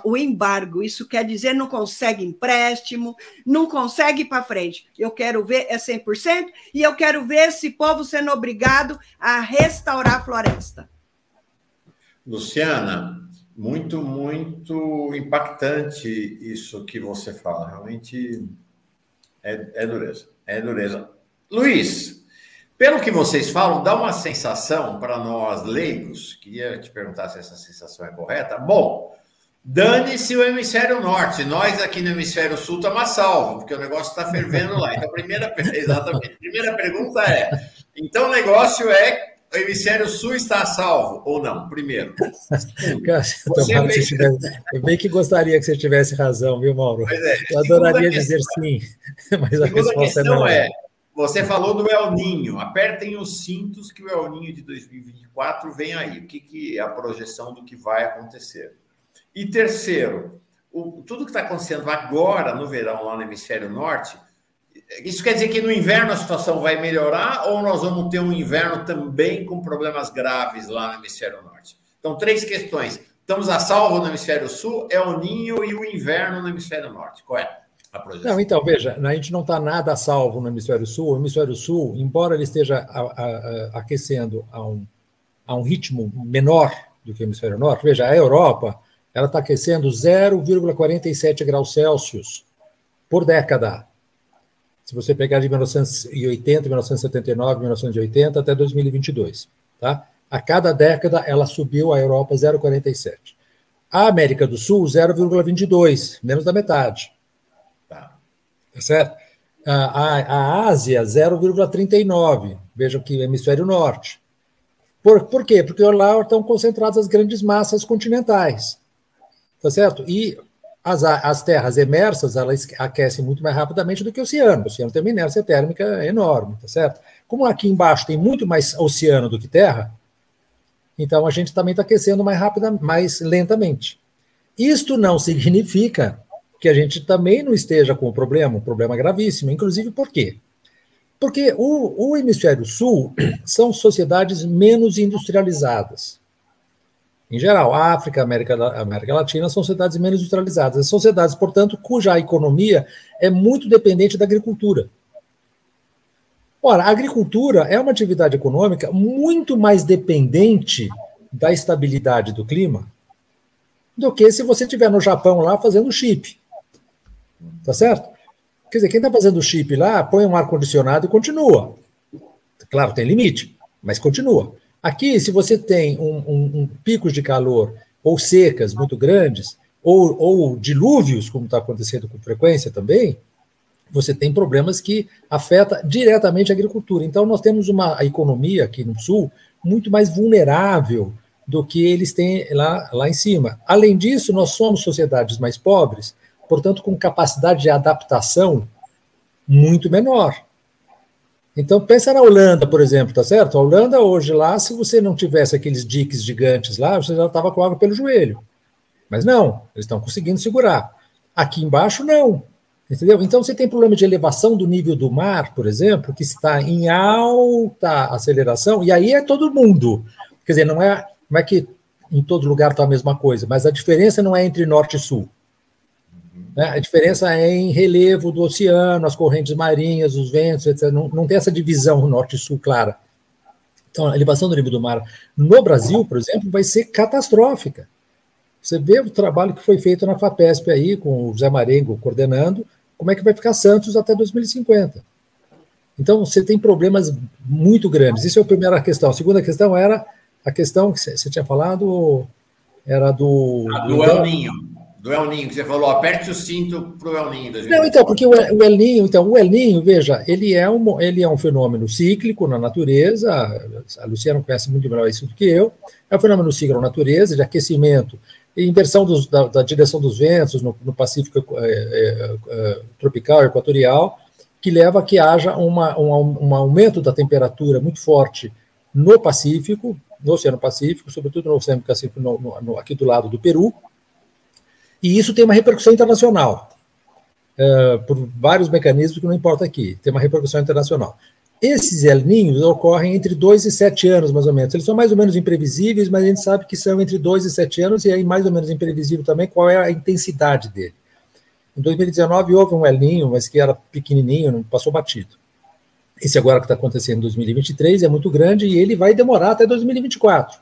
o embargo. Isso quer dizer não consegue empréstimo, não consegue ir para frente. Eu quero ver 100% e eu quero ver esse povo sendo obrigado a restaurar a floresta. Luciana, muito, muito impactante isso que você fala. Realmente é dureza. É dureza. Luiz, pelo que vocês falam, dá uma sensação para nós leigos, queria te perguntar se essa sensação é correta. Bom, dane-se o hemisfério norte, nós aqui no hemisfério sul estamos a salvo, porque o negócio está fervendo lá. Então, exatamente, a primeira pergunta é, então o negócio é, o hemisfério sul está a salvo ou não? Primeiro. Eu bem que gostaria que você tivesse razão, viu, Mauro? Eu adoraria dizer sim, mas a resposta não é. Você falou do El Niño. Apertem os cintos que o El Niño de 2024 vem aí. O que é a projeção do que vai acontecer? E terceiro, tudo que está acontecendo agora no verão lá no hemisfério norte, isso quer dizer que no inverno a situação vai melhorar ou nós vamos ter um inverno também com problemas graves lá no hemisfério norte? Então, 3 questões. Estamos a salvo no hemisfério sul, El Niño e o inverno no hemisfério norte. Qual é? Não, então, veja, a gente não está nada a salvo no hemisfério sul. O hemisfério sul, embora ele esteja aquecendo a um ritmo menor do que o hemisfério norte, veja, a Europa ela está aquecendo 0,47 graus Celsius por década. Se você pegar de 1980, 1979, 1980 até 2022. Tá? A cada década ela subiu a Europa 0,47. A América do Sul, 0,22, menos da metade. Tá certo? A Ásia, 0,39. Vejam que hemisfério norte. Por quê? Porque lá estão concentradas as grandes massas continentais. Tá certo? E as terras emersas, elas aquecem muito mais rapidamente do que o oceano. O oceano tem uma inércia térmica enorme, tá certo? Como aqui embaixo tem muito mais oceano do que terra, então a gente também está aquecendo mais lentamente. Isto não significa que a gente também não esteja com um problema gravíssimo, inclusive por quê? Porque o hemisfério sul são sociedades menos industrializadas. Em geral, a África, a América Latina são sociedades menos industrializadas. As sociedades, portanto, cuja economia é muito dependente da agricultura. Ora, a agricultura é uma atividade econômica muito mais dependente da estabilidade do clima do que se você estiver no Japão lá fazendo chip. Tá certo? Quer dizer, quem está fazendo chip lá, põe um ar-condicionado e continua. Claro, tem limite, mas continua. Aqui, se você tem picos de calor ou secas muito grandes, ou dilúvios, como está acontecendo com frequência também, você tem problemas que afetam diretamente a agricultura. Então, nós temos uma economia aqui no Sul muito mais vulnerável do que eles têm lá em cima. Além disso, nós somos sociedades mais pobres, portanto, com capacidade de adaptação muito menor. Então, pensa na Holanda, por exemplo, tá certo? A Holanda hoje lá, se você não tivesse aqueles diques gigantes lá, você já estava com água pelo joelho. Mas não, eles estão conseguindo segurar. Aqui embaixo, não. Entendeu? Então, você tem problema de elevação do nível do mar, por exemplo, que está em alta aceleração, e aí é todo mundo. Quer dizer, não é que em todo lugar está a mesma coisa, mas a diferença não é entre norte e sul. A diferença é em relevo do oceano, as correntes marinhas, os ventos, etc. Não tem essa divisão norte e sul clara. Então, a elevação do nível do mar no Brasil, por exemplo, vai ser catastrófica. Você vê o trabalho que foi feito na FAPESP aí, com o José Marengo coordenando, como é que vai ficar Santos até 2050. Então, você tem problemas muito grandes. Isso é a primeira questão. A segunda questão era a questão que você tinha falado, era do El Niño. Do El Niño, que você falou, aperte o cinto para o El Niño. Não, então, porque o El Niño, veja, ele é um fenômeno cíclico na natureza, a Luciana conhece muito melhor isso do que eu, é um fenômeno cíclico na natureza, de aquecimento, inversão da direção dos ventos no Pacífico tropical e equatorial, que leva a que haja um aumento da temperatura muito forte no Pacífico, no Oceano Pacífico, sobretudo no Oceano Pacífico aqui do lado do Peru, e isso tem uma repercussão internacional, por vários mecanismos que não importa aqui, tem uma repercussão internacional. Esses El Niños ocorrem entre 2 e 7 anos, mais ou menos. Eles são mais ou menos imprevisíveis, mas a gente sabe que são entre 2 e 7 anos, e aí mais ou menos imprevisível também qual é a intensidade dele. Em 2019 houve um El Niño, mas que era pequenininho, não passou batido. Esse agora que está acontecendo em 2023 é muito grande e ele vai demorar até 2024,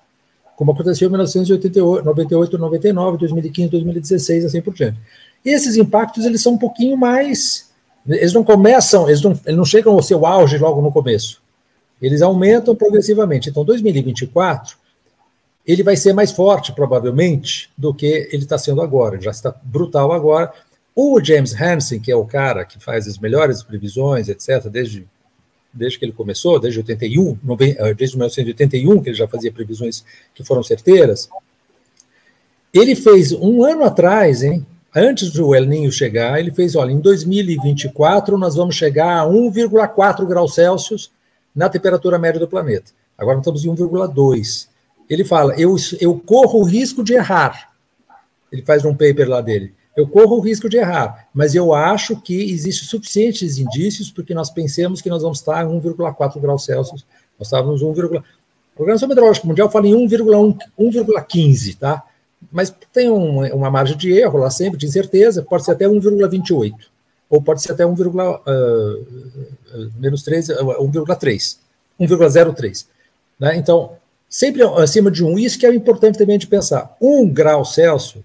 como aconteceu em 1998, 98, 99, 2015, 2016, assim por diante. E esses impactos, eles são um pouquinho mais... Eles não começam, eles não chegam ao seu auge logo no começo. Eles aumentam progressivamente. Então, 2024, ele vai ser mais forte, provavelmente, do que ele está sendo agora. Ele já está brutal agora. O James Hansen, que é o cara que faz as melhores previsões, etc., desde que ele começou, desde 1981, que ele já fazia previsões que foram certeiras, ele fez um ano atrás, antes do El Niño chegar, ele fez, olha, em 2024 nós vamos chegar a 1,4 graus Celsius na temperatura média do planeta. Agora nós estamos em 1,2. Ele fala, eu corro o risco de errar. Ele faz um paper lá dele. Eu corro o risco de errar, mas eu acho que existem suficientes indícios porque nós pensemos que nós vamos estar em 1,4 graus Celsius. Nós estávamos em 1, a Organização Meteorológica Mundial fala em 1,15, tá? Mas tem uma margem de erro lá sempre, de incerteza, pode ser até 1,28, ou pode ser até 1,03, né? Então, sempre acima de 1, isso que é importante também de pensar. 1 grau Celsius,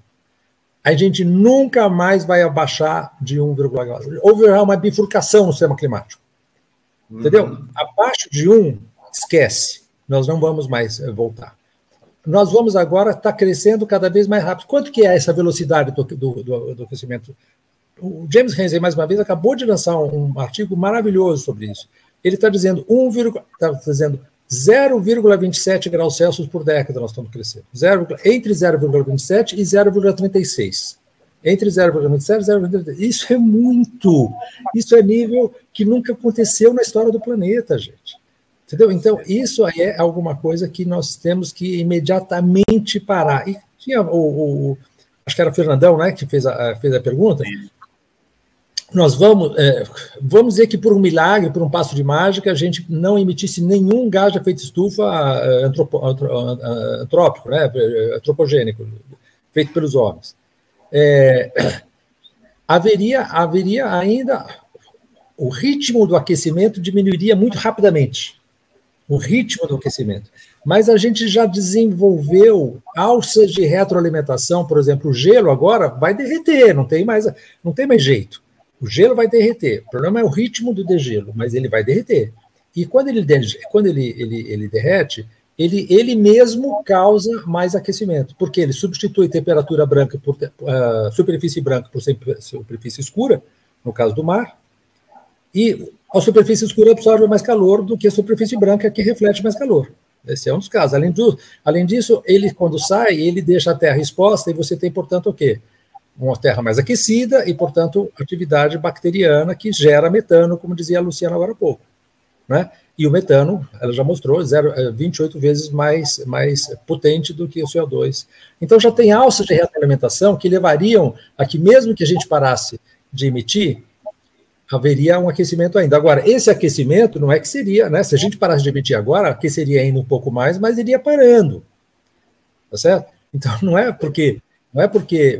a gente nunca mais vai abaixar de 1,4. Houve uma bifurcação no sistema climático, entendeu? Abaixo de 1, esquece, nós não vamos mais voltar. Nós vamos agora estar crescendo cada vez mais rápido. Quanto que é essa velocidade do aquecimento? O James Hansen, mais uma vez, acabou de lançar um artigo maravilhoso sobre isso. Ele está dizendo 0,27 graus Celsius por década nós estamos crescendo. Entre 0,27 e 0,36. Entre 0,27 e 0,36. Isso é muito. Isso é nível que nunca aconteceu na história do planeta, gente. Entendeu? Então, isso aí é alguma coisa que nós temos que imediatamente parar. E tinha acho que era o Fernandão, né, que fez a pergunta. Nós vamos dizer que por um milagre, por um passo de mágica, a gente não emitisse nenhum gás de efeito estufa antrópico, né, antropogênico, feito pelos homens. Haveria ainda... O ritmo do aquecimento diminuiria muito rapidamente. O ritmo do aquecimento. Mas a gente já desenvolveu alças de retroalimentação, por exemplo, o gelo agora vai derreter, não tem mais jeito. O gelo vai derreter. O problema é o ritmo do degelo, mas ele vai derreter. E quando ele derrete, ele mesmo causa mais aquecimento, porque ele substitui temperatura branca por superfície branca por superfície escura, no caso do mar, e a superfície escura absorve mais calor do que a superfície branca, que reflete mais calor. Esse é um dos casos. Além disso, ele, quando sai, ele deixa a terra exposta e você tem, portanto, o quê? Uma terra mais aquecida e, portanto, atividade bacteriana que gera metano, como dizia a Luciana agora há pouco, né? E o metano, ela já mostrou, 28 vezes mais potente do que o CO2. Então, já tem alças de retroalimentação que levariam a que, mesmo que a gente parasse de emitir, haveria um aquecimento ainda. Agora, esse aquecimento não é que seria, né? Se a gente parasse de emitir agora, aqueceria ainda um pouco mais, mas iria parando. Tá certo? Então, não é porque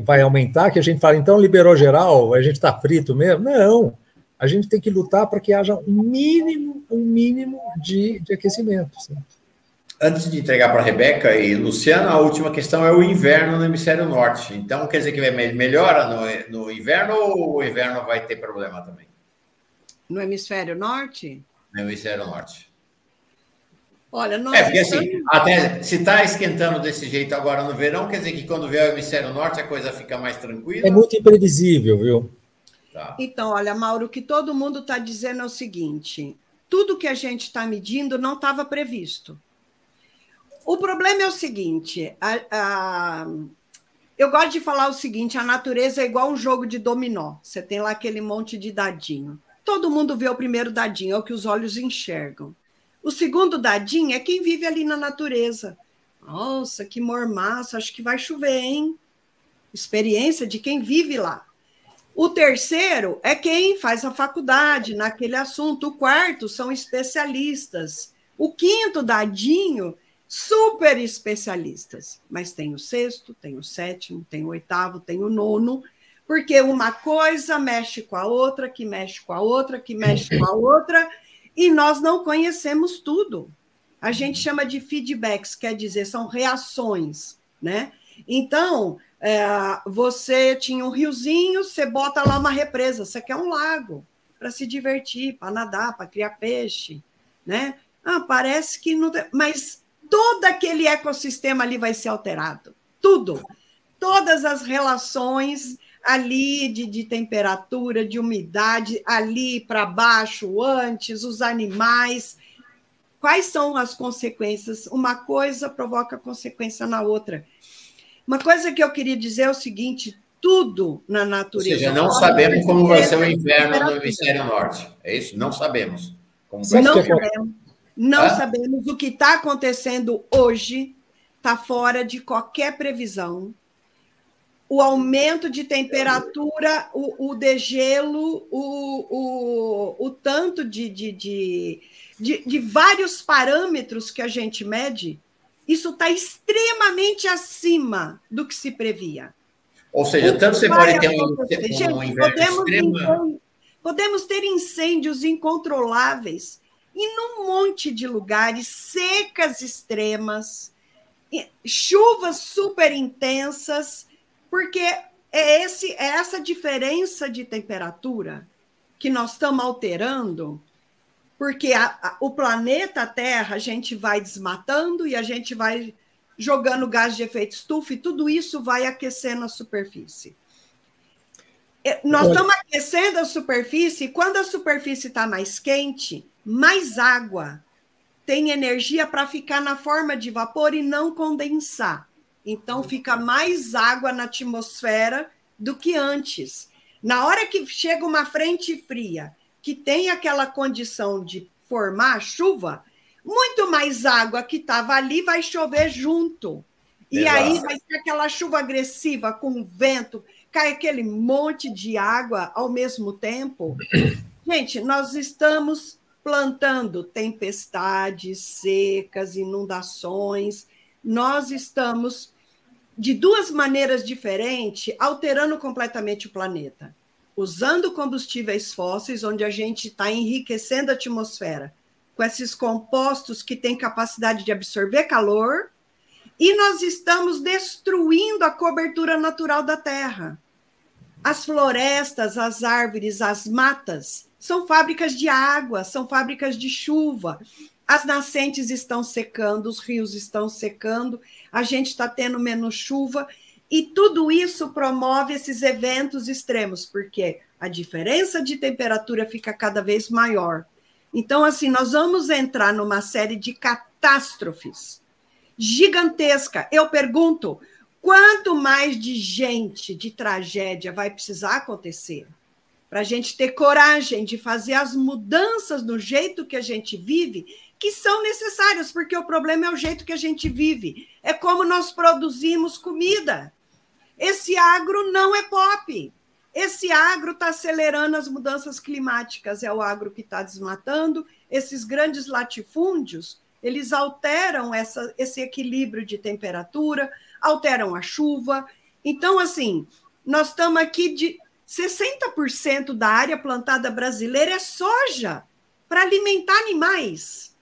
vai aumentar que a gente fala, então liberou geral, a gente está frito mesmo. Não. A gente tem que lutar para que haja um mínimo de aquecimento. Certo? Antes de entregar para a Rebeca e Luciana, a última questão é o inverno no hemisfério norte. Então, quer dizer que melhora no inverno ou o inverno vai ter problema também? No hemisfério norte? No hemisfério norte. Olha, porque assim, até se está esquentando desse jeito agora no verão, quer dizer que quando vier o hemisfério norte a coisa fica mais tranquila? É muito imprevisível, viu? Tá. Então, olha, Mauro, o que todo mundo está dizendo é o seguinte: tudo que a gente está medindo não estava previsto. O problema é o seguinte, eu gosto de falar o seguinte, a natureza é igual um jogo de dominó. Você tem lá aquele monte de dadinho. Todo mundo vê o primeiro dadinho, é o que os olhos enxergam. O segundo dadinho é quem vive ali na natureza. Nossa, que mormaço, acho que vai chover, hein? Experiência de quem vive lá. O terceiro é quem faz a faculdade naquele assunto. O quarto são especialistas. O quinto, dadinho, super especialistas. Mas tem o sexto, tem o sétimo, tem o oitavo, tem o nono, porque uma coisa mexe com a outra, que mexe com a outra, que mexe com a outra, e nós não conhecemos tudo. A gente chama de feedbacks, quer dizer, são reações, né? Então, você tinha um riozinho, você bota lá uma represa, você quer um lago para se divertir, para nadar, para criar peixe, né? Parece que não tem... Mas todo aquele ecossistema ali vai ser alterado, tudo. Todas as relações ali de temperatura, de umidade, ali para baixo, antes, os animais. Quais são as consequências? Uma coisa provoca consequência na outra. Uma coisa que eu queria dizer é o seguinte: tudo na natureza... Ou seja, não sabemos como vai ser o inverno no hemisfério norte. É isso? Não sabemos. Não sabemos. Não sabemos. O que está acontecendo hoje está fora de qualquer previsão. O aumento de temperatura, o degelo, o tanto de vários parâmetros que a gente mede, isso está extremamente acima do que se previa. Ou seja, tanto você pode ter um inverno extremo... Podemos ter incêndios incontroláveis em um monte de lugares, secas extremas, chuvas super intensas, porque é essa diferença de temperatura que nós estamos alterando, porque o planeta Terra a gente vai desmatando e a gente vai jogando gás de efeito estufa e tudo isso vai aquecendo a superfície. Nós estamos aquecendo a superfície e quando a superfície está mais quente, mais água tem energia para ficar na forma de vapor e não condensar. Então, fica mais água na atmosfera do que antes. Na hora que chega uma frente fria, que tem aquela condição de formar chuva, muito mais água que estava ali vai chover junto. E Exato. Aí vai ter aquela chuva agressiva com vento, cai aquele monte de água ao mesmo tempo. Gente, nós estamos plantando tempestades, secas, inundações. Nós estamos, de duas maneiras diferentes, alterando completamente o planeta. Usando combustíveis fósseis, onde a gente está enriquecendo a atmosfera com esses compostos que têm capacidade de absorver calor, e nós estamos destruindo a cobertura natural da Terra. As florestas, as árvores, as matas são fábricas de água, são fábricas de chuva. As nascentes estão secando, os rios estão secando, a gente está tendo menos chuva, e tudo isso promove esses eventos extremos, porque a diferença de temperatura fica cada vez maior. Então, assim, nós vamos entrar numa série de catástrofes gigantesca. Eu pergunto, quanto mais de gente, de tragédia vai precisar acontecer para a gente ter coragem de fazer as mudanças no jeito que a gente vive, que são necessárias, porque o problema é o jeito que a gente vive. É como nós produzimos comida. Esse agro não é pop. Esse agro está acelerando as mudanças climáticas. É o agro que está desmatando. Esses grandes latifúndios, eles alteram esse equilíbrio de temperatura, alteram a chuva. Então, assim, nós estamos aqui de 60% da área plantada brasileira é soja para alimentar animais.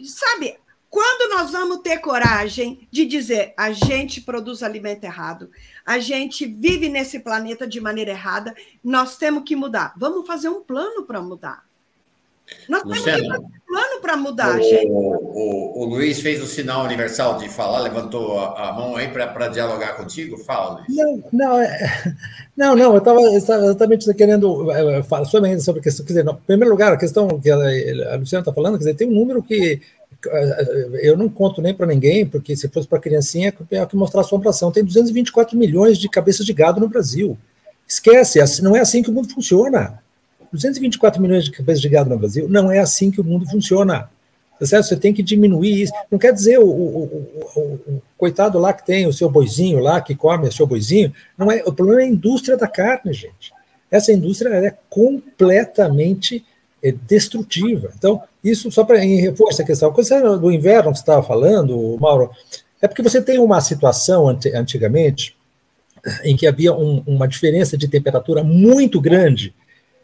Sabe, quando nós vamos ter coragem de dizer a gente produz alimento errado, a gente vive nesse planeta de maneira errada, nós temos que mudar. Vamos fazer um plano para mudar. Nós temos que fazer um plano para mudar, gente. O Luiz fez o sinal universal de falar, levantou a mão aí para dialogar contigo. Fala, Luiz. Não, eu estava exatamente querendo falar sobre a questão. Quer dizer, em primeiro lugar, a questão que a Luciana está falando, quer dizer, tem um número que eu não conto nem para ninguém, porque se fosse para criancinha, é que mostrar a assombração. Tem 224 milhões de cabeças de gado no Brasil. Esquece, não é assim que o mundo funciona. 224 milhões de cabeças de gado no Brasil, não é assim que o mundo funciona. Tá certo? Você tem que diminuir isso. Não quer dizer o coitado lá que tem o seu boizinho lá, que come o seu boizinho. Não é, o problema é a indústria da carne, gente. essa indústria é completamente destrutiva. Então, isso só para reforçar a questão. Quando do inverno que você estava falando, Mauro, é porque você tem uma situação antigamente em que havia uma diferença de temperatura muito grande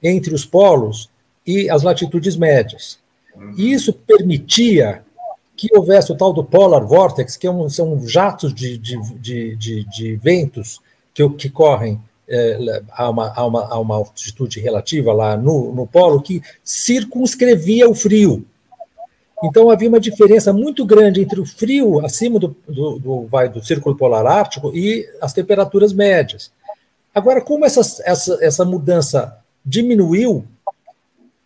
entre os polos e as latitudes médias. E isso permitia que houvesse o tal do polar vortex, que são jatos de ventos que correm a uma altitude relativa lá no polo, que circunscrevia o frio. Então, havia uma diferença muito grande entre o frio acima do Círculo Polar Ártico e as temperaturas médias. Agora, como essa mudança diminuiu,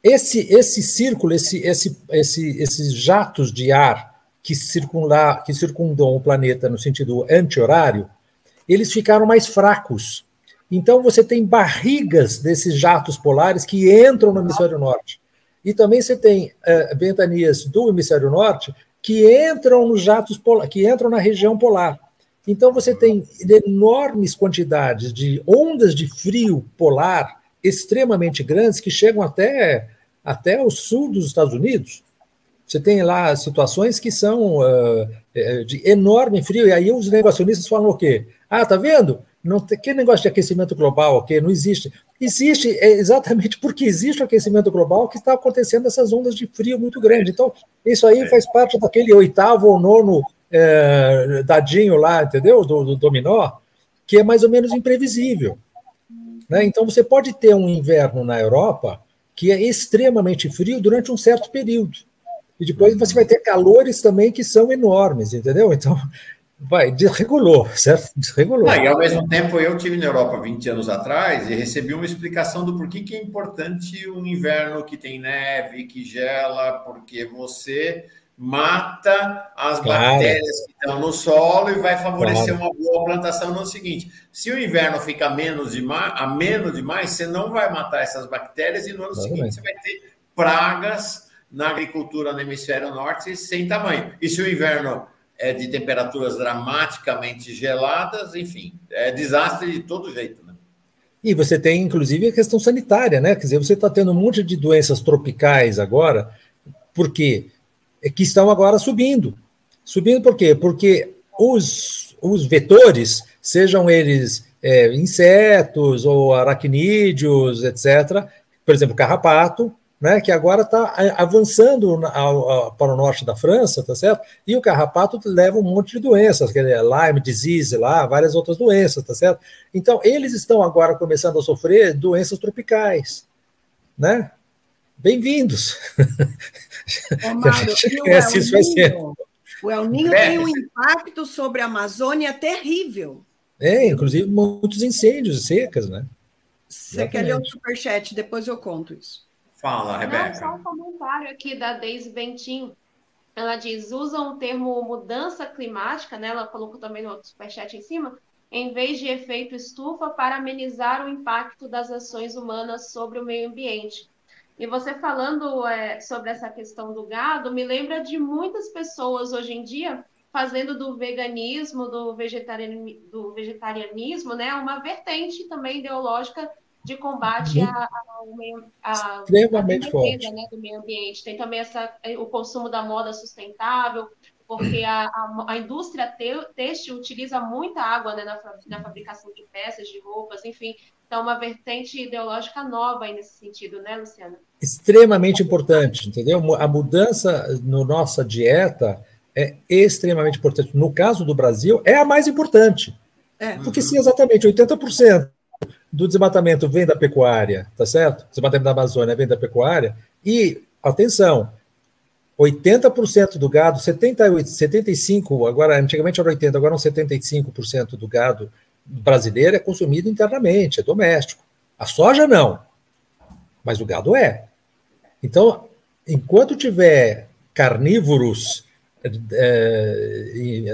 esse círculo, esses jatos de ar que circundam o planeta no sentido anti-horário, eles ficaram mais fracos. Então, você tem barrigas desses jatos polares que entram no hemisfério norte. E também você tem ventanias do hemisfério norte que entram nos jatos polares, que entram na região polar. Então, você tem enormes quantidades de ondas de frio polar extremamente grandes que chegam até o sul dos Estados Unidos. Você tem lá situações que são de enorme frio, e aí os negacionistas falam o quê? Ah, tá vendo? Não tem, que negócio de aquecimento global, okay? Não existe. Existe exatamente porque existe o aquecimento global que está acontecendo essas ondas de frio muito grandes. Então, isso aí faz parte daquele 8º ou 9º dadinho lá, entendeu? Do dominó, que é mais ou menos imprevisível. Né? Então, você pode ter um inverno na Europa que é extremamente frio durante um certo período. E depois você vai ter calores também que são enormes, entendeu? Então, desregulou, certo? Desregulou. E ao mesmo tempo, eu estive na Europa 20 anos atrás e recebi uma explicação do porquê que é importante um inverno que tem neve, que gela, porque você mata as bactérias que estão no solo e vai favorecer uma boa plantação no seguinte. Se o inverno fica ameno demais, você não vai matar essas bactérias e no ano seguinte você vai ter pragas na agricultura no hemisfério norte sem tamanho. E se o inverno é de temperaturas dramaticamente geladas, enfim, é desastre de todo jeito, né? E você tem, inclusive, a questão sanitária, né? Quer dizer, você está tendo um monte de doenças tropicais agora, porque que estão agora subindo. Subindo por quê? Porque os vetores, sejam eles insetos ou aracnídeos, etc., por exemplo, carrapato, né, que agora está avançando para o norte da França, tá certo? E o carrapato leva um monte de doenças, que é Lyme disease lá, várias outras doenças, tá certo? Então, eles estão agora começando a sofrer doenças tropicais, né? Bem-vindos. Mário, o El Niño tem um impacto sobre a Amazônia terrível. Inclusive muitos incêndios e secas, né? Você quer ler o superchat? Depois eu conto isso. Fala, Rebeca. Não, só um comentário aqui da Deise Bentin. Ela diz, usam o termo mudança climática, né? Ela colocou também no outro superchat em cima, em vez de efeito estufa, para amenizar o impacto das ações humanas sobre o meio ambiente. E você falando sobre essa questão do gado, me lembra de muitas pessoas hoje em dia fazendo do veganismo, do vegetarianismo, né? Uma vertente também ideológica de combate extremamente forte, né, do meio ambiente. Tem também o consumo da moda sustentável, porque a indústria têxtil utiliza muita água, né, na fabricação de peças, de roupas, enfim. Então, uma vertente ideológica nova aí nesse sentido, né, Luciana? Extremamente importante, entendeu? A mudança na nossa dieta é extremamente importante. No caso do Brasil, é a mais importante. Porque se exatamente 80% do desmatamento vem da pecuária, tá certo? O desmatamento da Amazônia vem da pecuária. E, atenção, 80% do gado, 75%, agora, antigamente era 80%, agora 75% do gado brasileiro é consumido internamente, é doméstico. A soja não, mas o gado é. Então, enquanto tiver carnívoros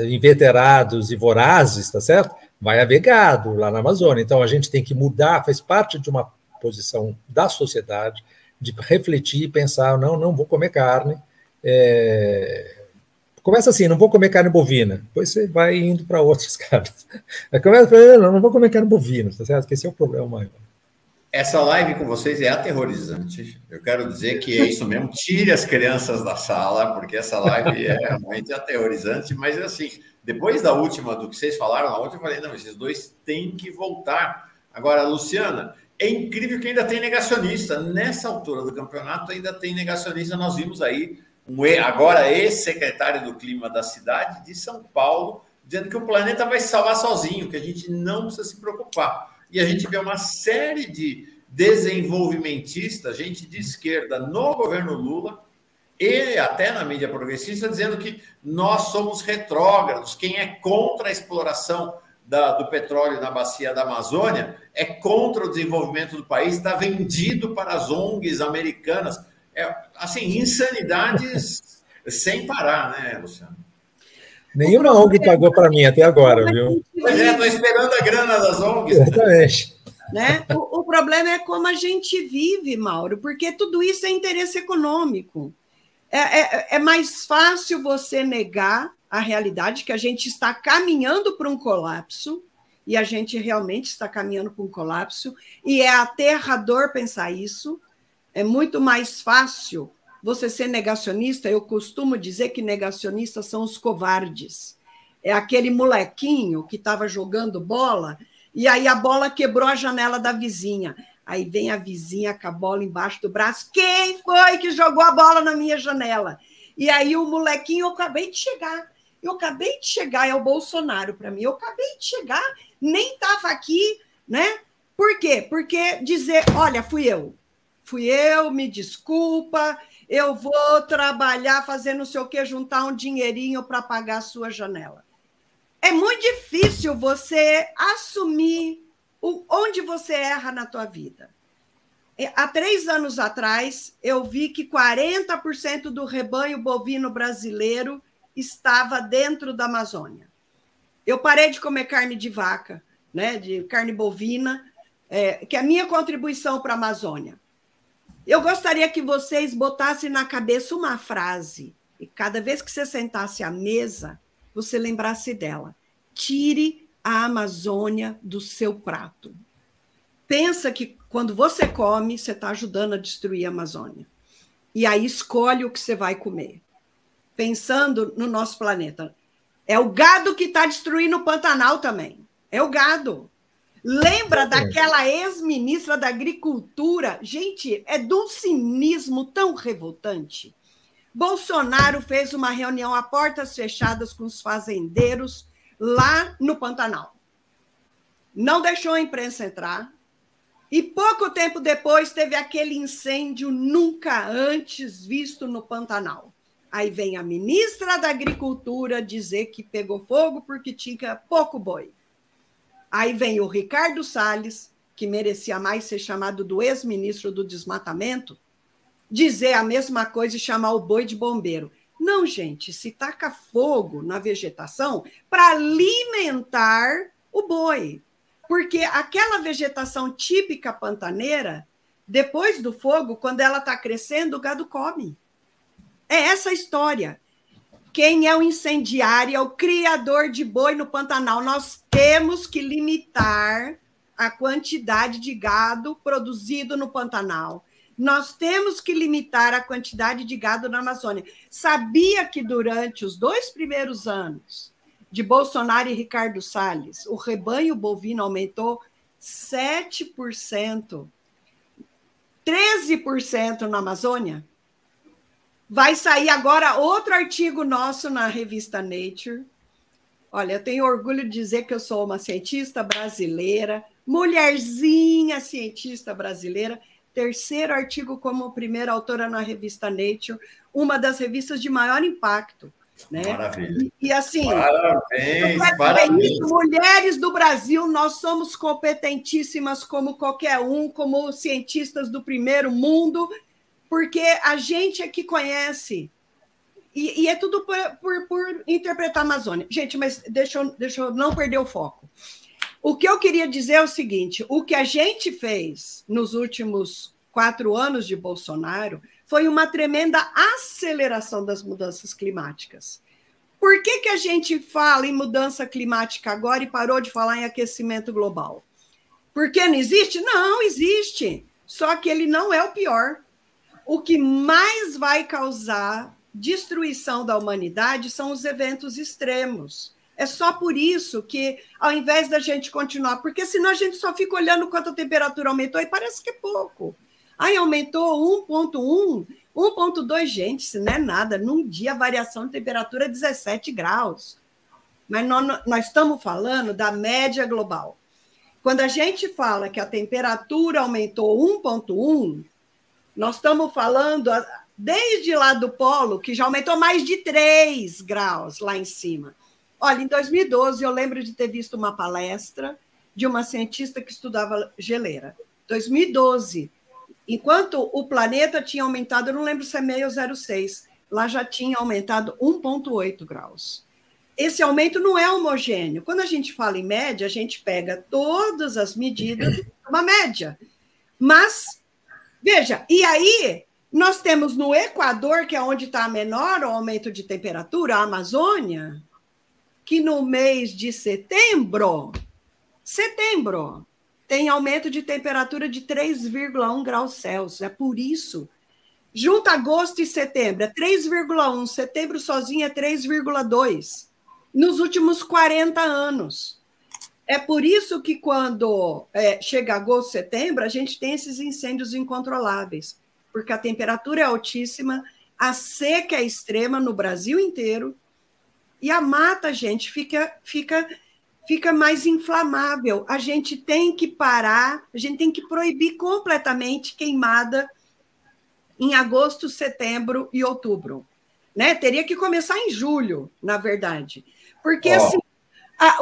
inveterados e vorazes, tá certo? Vai haver gado lá na Amazônia. Então, a gente tem que mudar, faz parte de uma posição da sociedade, de refletir e pensar, não vou comer carne. Começa assim, não vou comer carne bovina. Depois você vai indo para outras carnes. Começa, não vou comer carne bovina, tá certo? Porque esse é o problema maior. Essa live com vocês é aterrorizante. Eu quero dizer que é isso mesmo. Tire as crianças da sala, porque essa live é realmente aterrorizante. Mas, assim, depois da última, do que vocês falaram na outra, eu falei, não, esses dois têm que voltar. Agora, Luciana, é incrível que ainda tem negacionista. Nessa altura do campeonato, ainda tem negacionista. Nós vimos aí, agora ex-secretário do Clima da cidade de São Paulo, dizendo que o planeta vai se salvar sozinho, que a gente não precisa se preocupar. E a gente vê uma série de desenvolvimentistas, gente de esquerda no governo Lula, e até na mídia progressista, dizendo que nós somos retrógrados. Quem é contra a exploração do petróleo na bacia da Amazônia é contra o desenvolvimento do país, está vendido para as ONGs americanas. Assim, insanidades sem parar, né, Luciano? Nenhuma ONG pagou para mim até agora, viu? Pois é, estou esperando a grana das ONGs. Exatamente. Né? O problema é como a gente vive, Mauro, porque tudo isso é interesse econômico. É mais fácil você negar a realidade, que a gente está caminhando para um colapso, e a gente realmente está caminhando para um colapso, e é aterrador pensar isso. É muito mais fácil você ser negacionista. Eu costumo dizer que negacionistas são os covardes. É aquele molequinho que estava jogando bola e aí a bola quebrou a janela da vizinha. Aí vem a vizinha com a bola embaixo do braço. Quem foi que jogou a bola na minha janela? E aí o molequinho, eu acabei de chegar, é o Bolsonaro para mim. Eu acabei de chegar, nem estava aqui, né? Por quê? Porque dizer, olha, fui eu, me desculpa, eu vou trabalhar, fazer não sei o quê, juntar um dinheirinho para pagar a sua janela. É muito difícil você assumir onde você erra na tua vida. Há 3 anos atrás, eu vi que 40% do rebanho bovino brasileiro estava dentro da Amazônia. Eu parei de comer carne de vaca, né, de carne bovina, que é a minha contribuição para a Amazônia. Eu gostaria que vocês botassem na cabeça uma frase, e cada vez que você sentasse à mesa, você lembrasse dela. Tire a Amazônia do seu prato. Pensa que quando você come, você está ajudando a destruir a Amazônia. E aí escolhe o que você vai comer. Pensando no nosso planeta. É o gado que está destruindo o Pantanal também. É o gado. Lembra daquela ex-ministra da Agricultura? Gente, é de um cinismo tão revoltante. Bolsonaro fez uma reunião a portas fechadas com os fazendeiros lá no Pantanal. Não deixou a imprensa entrar. E pouco tempo depois teve aquele incêndio nunca antes visto no Pantanal. Aí vem a ministra da Agricultura dizer que pegou fogo porque tinha pouco boi. Aí vem o Ricardo Salles, que merecia mais ser chamado do ex-ministro do desmatamento, dizer a mesma coisa e chamar o boi de bombeiro. Não, gente, se taca fogo na vegetação para alimentar o boi. Porque aquela vegetação típica pantaneira, depois do fogo, quando ela está crescendo, o gado come. É essa a história. Quem é o incendiário é o criador de boi no Pantanal. Nós temos que limitar a quantidade de gado produzido no Pantanal. Nós temos que limitar a quantidade de gado na Amazônia. Sabia que durante os 2 primeiros anos de Bolsonaro e Ricardo Salles, o rebanho bovino aumentou 7%, 13% na Amazônia? Vai sair agora outro artigo nosso na revista Nature. Olha, eu tenho orgulho de dizer que eu sou uma cientista brasileira, mulherzinha cientista brasileira, 3º artigo como primeira autora na revista Nature, uma das revistas de maior impacto. Né? Maravilha. E assim, parabéns. Mulheres do Brasil, nós somos competentíssimas como qualquer um, como cientistas do primeiro mundo, porque a gente é que conhece. E é tudo por interpretar a Amazônia. Gente, mas deixa eu não perder o foco. O que eu queria dizer é o seguinte: o que a gente fez nos últimos 4 anos de Bolsonaro foi uma tremenda aceleração das mudanças climáticas. Por que a gente fala em mudança climática agora e parou de falar em aquecimento global? Por que não existe? Não, existe. Só que ele não é o pior. O que mais vai causar destruição da humanidade são os eventos extremos. É só por isso que, ao invés da gente continuar, porque senão a gente só fica olhando quanto a temperatura aumentou e parece que é pouco. Aí aumentou 1,1, 1,2, gente, isso não é nada. Num dia a variação de temperatura é 17 graus. Mas nós estamos falando da média global. Quando a gente fala que a temperatura aumentou 1,1, nós estamos falando desde lá do polo, que já aumentou mais de 3 graus lá em cima. Olha, em 2012, eu lembro de ter visto uma palestra de uma cientista que estudava geleira. 2012, enquanto o planeta tinha aumentado, eu não lembro se é meio ou 0,6, lá já tinha aumentado 1,8 graus. Esse aumento não é homogêneo. Quando a gente fala em média, a gente pega todas as medidas, uma média. Mas, veja, e aí nós temos no Equador, que é onde está menor o aumento de temperatura, a Amazônia, que no mês de setembro, tem aumento de temperatura de 3,1 graus Celsius. É por isso. Junta agosto e setembro, é 3,1. Setembro sozinho é 3,2. Nos últimos 40 anos. É por isso que quando chega agosto, setembro, a gente tem esses incêndios incontroláveis, porque a temperatura é altíssima, a seca é extrema no Brasil inteiro, e a mata, gente, fica mais inflamável. A gente tem que parar, a gente tem que proibir completamente queimada em agosto, setembro e outubro. Né? Teria que começar em julho, na verdade. Porque assim,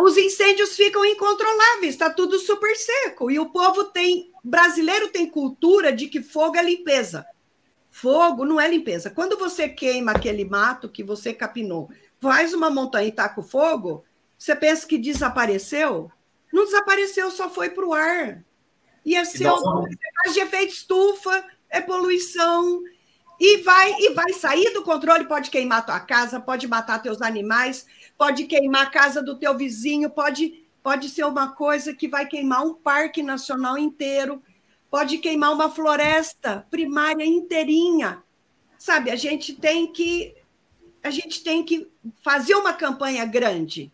os incêndios ficam incontroláveis, está tudo super seco. E o povo brasileiro tem cultura de que fogo é limpeza. Fogo não é limpeza. Quando você queima aquele mato que você capinou, faz uma montanha e taca o fogo, você pensa que desapareceu? Não desapareceu, só foi para o ar. E é CO2 de efeito estufa, é poluição, e vai sair do controle, pode queimar tua casa, pode matar teus animais, pode queimar a casa do teu vizinho, pode ser uma coisa que vai queimar um parque nacional inteiro, pode queimar uma floresta primária inteirinha. Sabe, a gente tem que fazer uma campanha grande.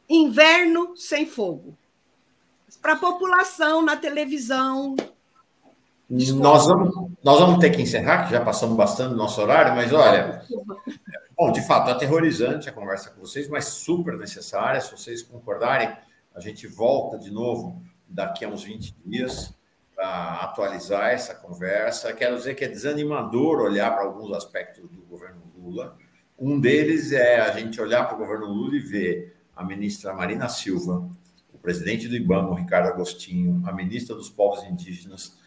Inverno sem fogo. Para a população, na televisão. Nós vamos ter que encerrar, que já passamos bastante do nosso horário, mas olha, bom, de fato, aterrorizante a conversa com vocês, mas super necessária. Se vocês concordarem, a gente volta de novo daqui a uns 20 dias para atualizar essa conversa. Quero dizer que é desanimador olhar para alguns aspectos do governo Lula. Um deles é a gente olhar para o governo Lula e ver a ministra Marina Silva, o presidente do IBAMA, Ricardo Agostinho, a ministra dos Povos Indígenas,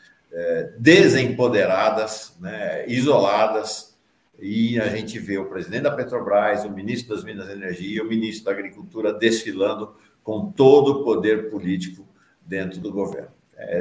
desempoderadas, né, isoladas, e a gente vê o presidente da Petrobras, o ministro das Minas e Energia, o ministro da Agricultura desfilando com todo o poder político dentro do governo.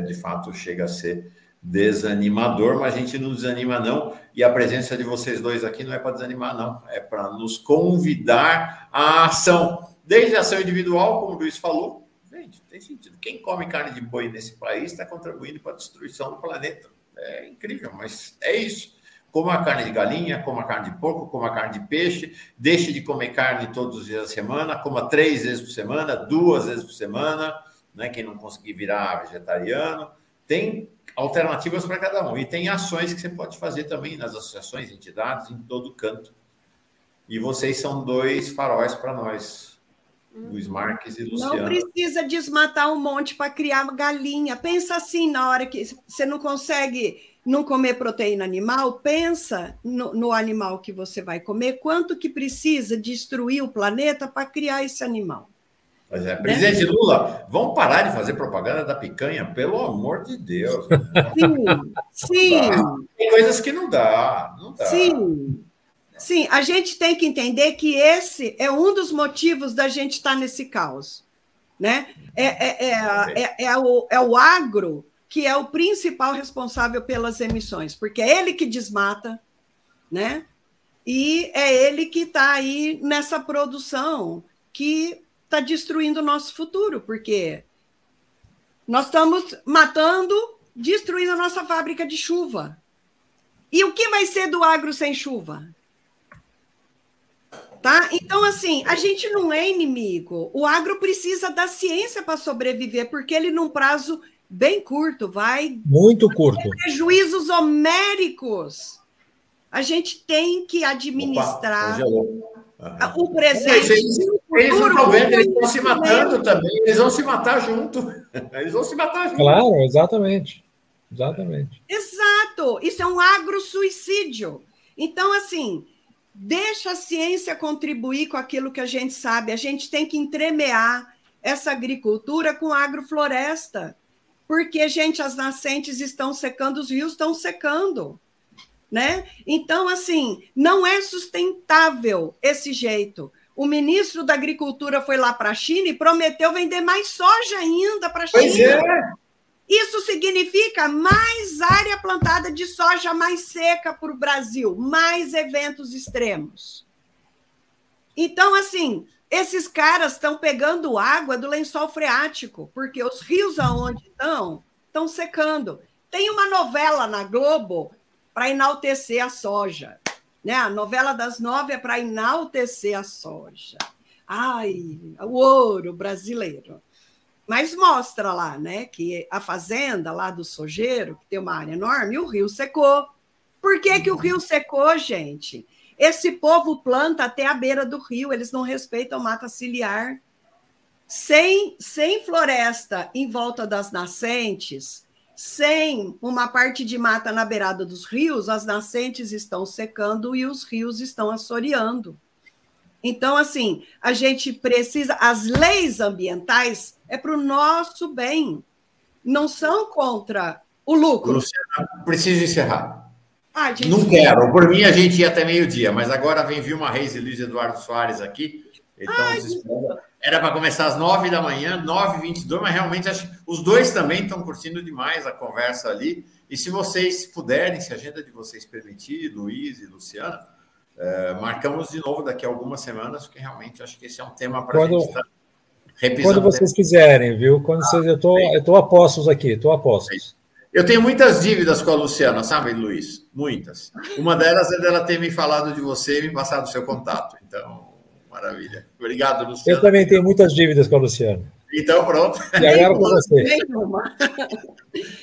De fato, chega a ser desanimador, mas a gente não desanima, não, e a presença de vocês dois aqui não é para desanimar, não, é para nos convidar à ação, desde a ação individual, como o Luiz falou. Gente, tem sentido. Quem come carne de boi nesse país está contribuindo para a destruição do planeta. É incrível, mas é isso. Coma carne de galinha, coma carne de porco, coma carne de peixe, deixe de comer carne todos os dias da semana, coma 3 vezes por semana, 2 vezes por semana, né? Quem não conseguir virar vegetariano. Tem alternativas para cada um. E tem ações que você pode fazer também nas associações, entidades, em todo canto. E vocês são 2 faróis para nós. Luiz Marques e Luciana. Não precisa desmatar um monte para criar galinha. Pensa assim, na hora que você não consegue não comer proteína animal, pensa no animal que você vai comer, quanto que precisa destruir o planeta para criar esse animal. Pois é. Presidente Lula, vamos parar de fazer propaganda da picanha, pelo amor de Deus. Sim. Tem coisas que não dá. Sim, a gente tem que entender que esse é um dos motivos da gente estar nesse caos. Né? É o agro que é o principal responsável pelas emissões, porque é ele que desmata, né? E é ele que está aí nessa produção que está destruindo o nosso futuro, porque Nós estamos matando, destruindo a nossa fábrica de chuva. E o que vai ser do agro sem chuva? Tá? Então, assim, a gente não é inimigo. O agro precisa da ciência para sobreviver, porque ele, num prazo bem curto, vai... Muito curto. Prejuízos homéricos. A gente tem que administrar o presente. Eles não estão vendo, eles estão se matando também. Eles vão se matar junto. Eles vão se matar junto. Claro, exatamente. Exatamente. Exato. Isso é um agro-suicídio. Então, assim, deixa a ciência contribuir com aquilo que a gente sabe. A gente tem que entremear essa agricultura com a agrofloresta. Porque, gente, as nascentes estão secando, os rios estão secando. Né? Então, assim, não é sustentável esse jeito. O ministro da Agricultura foi lá para a China e prometeu vender mais soja ainda para a China. Pois é. Isso significa mais área plantada de soja mais seca para o Brasil, mais eventos extremos. Então, assim, esses caras estão pegando água do lençol freático, porque os rios aonde estão secando. Tem uma novela na Globo para enaltecer a soja. Né? A novela das 9 é para enaltecer a soja. Ai, o ouro brasileiro. Mas mostra lá, né, que a fazenda lá do sojeiro, que tem uma área enorme, o rio secou. Por que que o rio secou, gente? Esse povo planta até a beira do rio, eles não respeitam mata ciliar. Sem floresta em volta das nascentes, sem uma parte de mata na beirada dos rios, as nascentes estão secando e os rios estão assoreando. Então, assim, a gente precisa... As leis ambientais é para o nosso bem, não são contra o lucro. Luciana, preciso encerrar. Gente, não quero. Por mim, a gente ia até meio-dia, mas agora vem Vilma Reis e Luiz Eduardo Soares aqui. Então, era para começar às 9 da manhã, 9h22, mas realmente acho que os dois também estão curtindo demais a conversa ali. E se vocês puderem, se a agenda de vocês permitir, Luiz e Luciana, marcamos de novo daqui a algumas semanas, porque realmente acho que esse é um tema para a gente estar repisando. Quando vocês quiserem, viu? Eu estou a postos aqui, estou a postos. Eu tenho muitas dívidas com a Luciana, sabe, Luiz? Muitas. Uma delas é dela ter me falado de você e me passado o seu contato. Então... Maravilha. Obrigado, Luciano. Eu também tenho muitas dívidas com a Luciana. Então, pronto. E agora com você.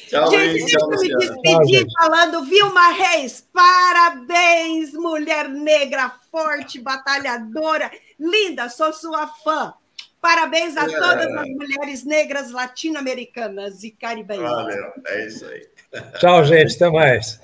Tchau, gente, deixa eu me despedir falando, Vilma Reis, parabéns, mulher negra, forte, batalhadora, linda, sou sua fã. Parabéns a todas as mulheres negras latino-americanas e caribenhas. Valeu, é isso aí. Tchau, gente, até mais.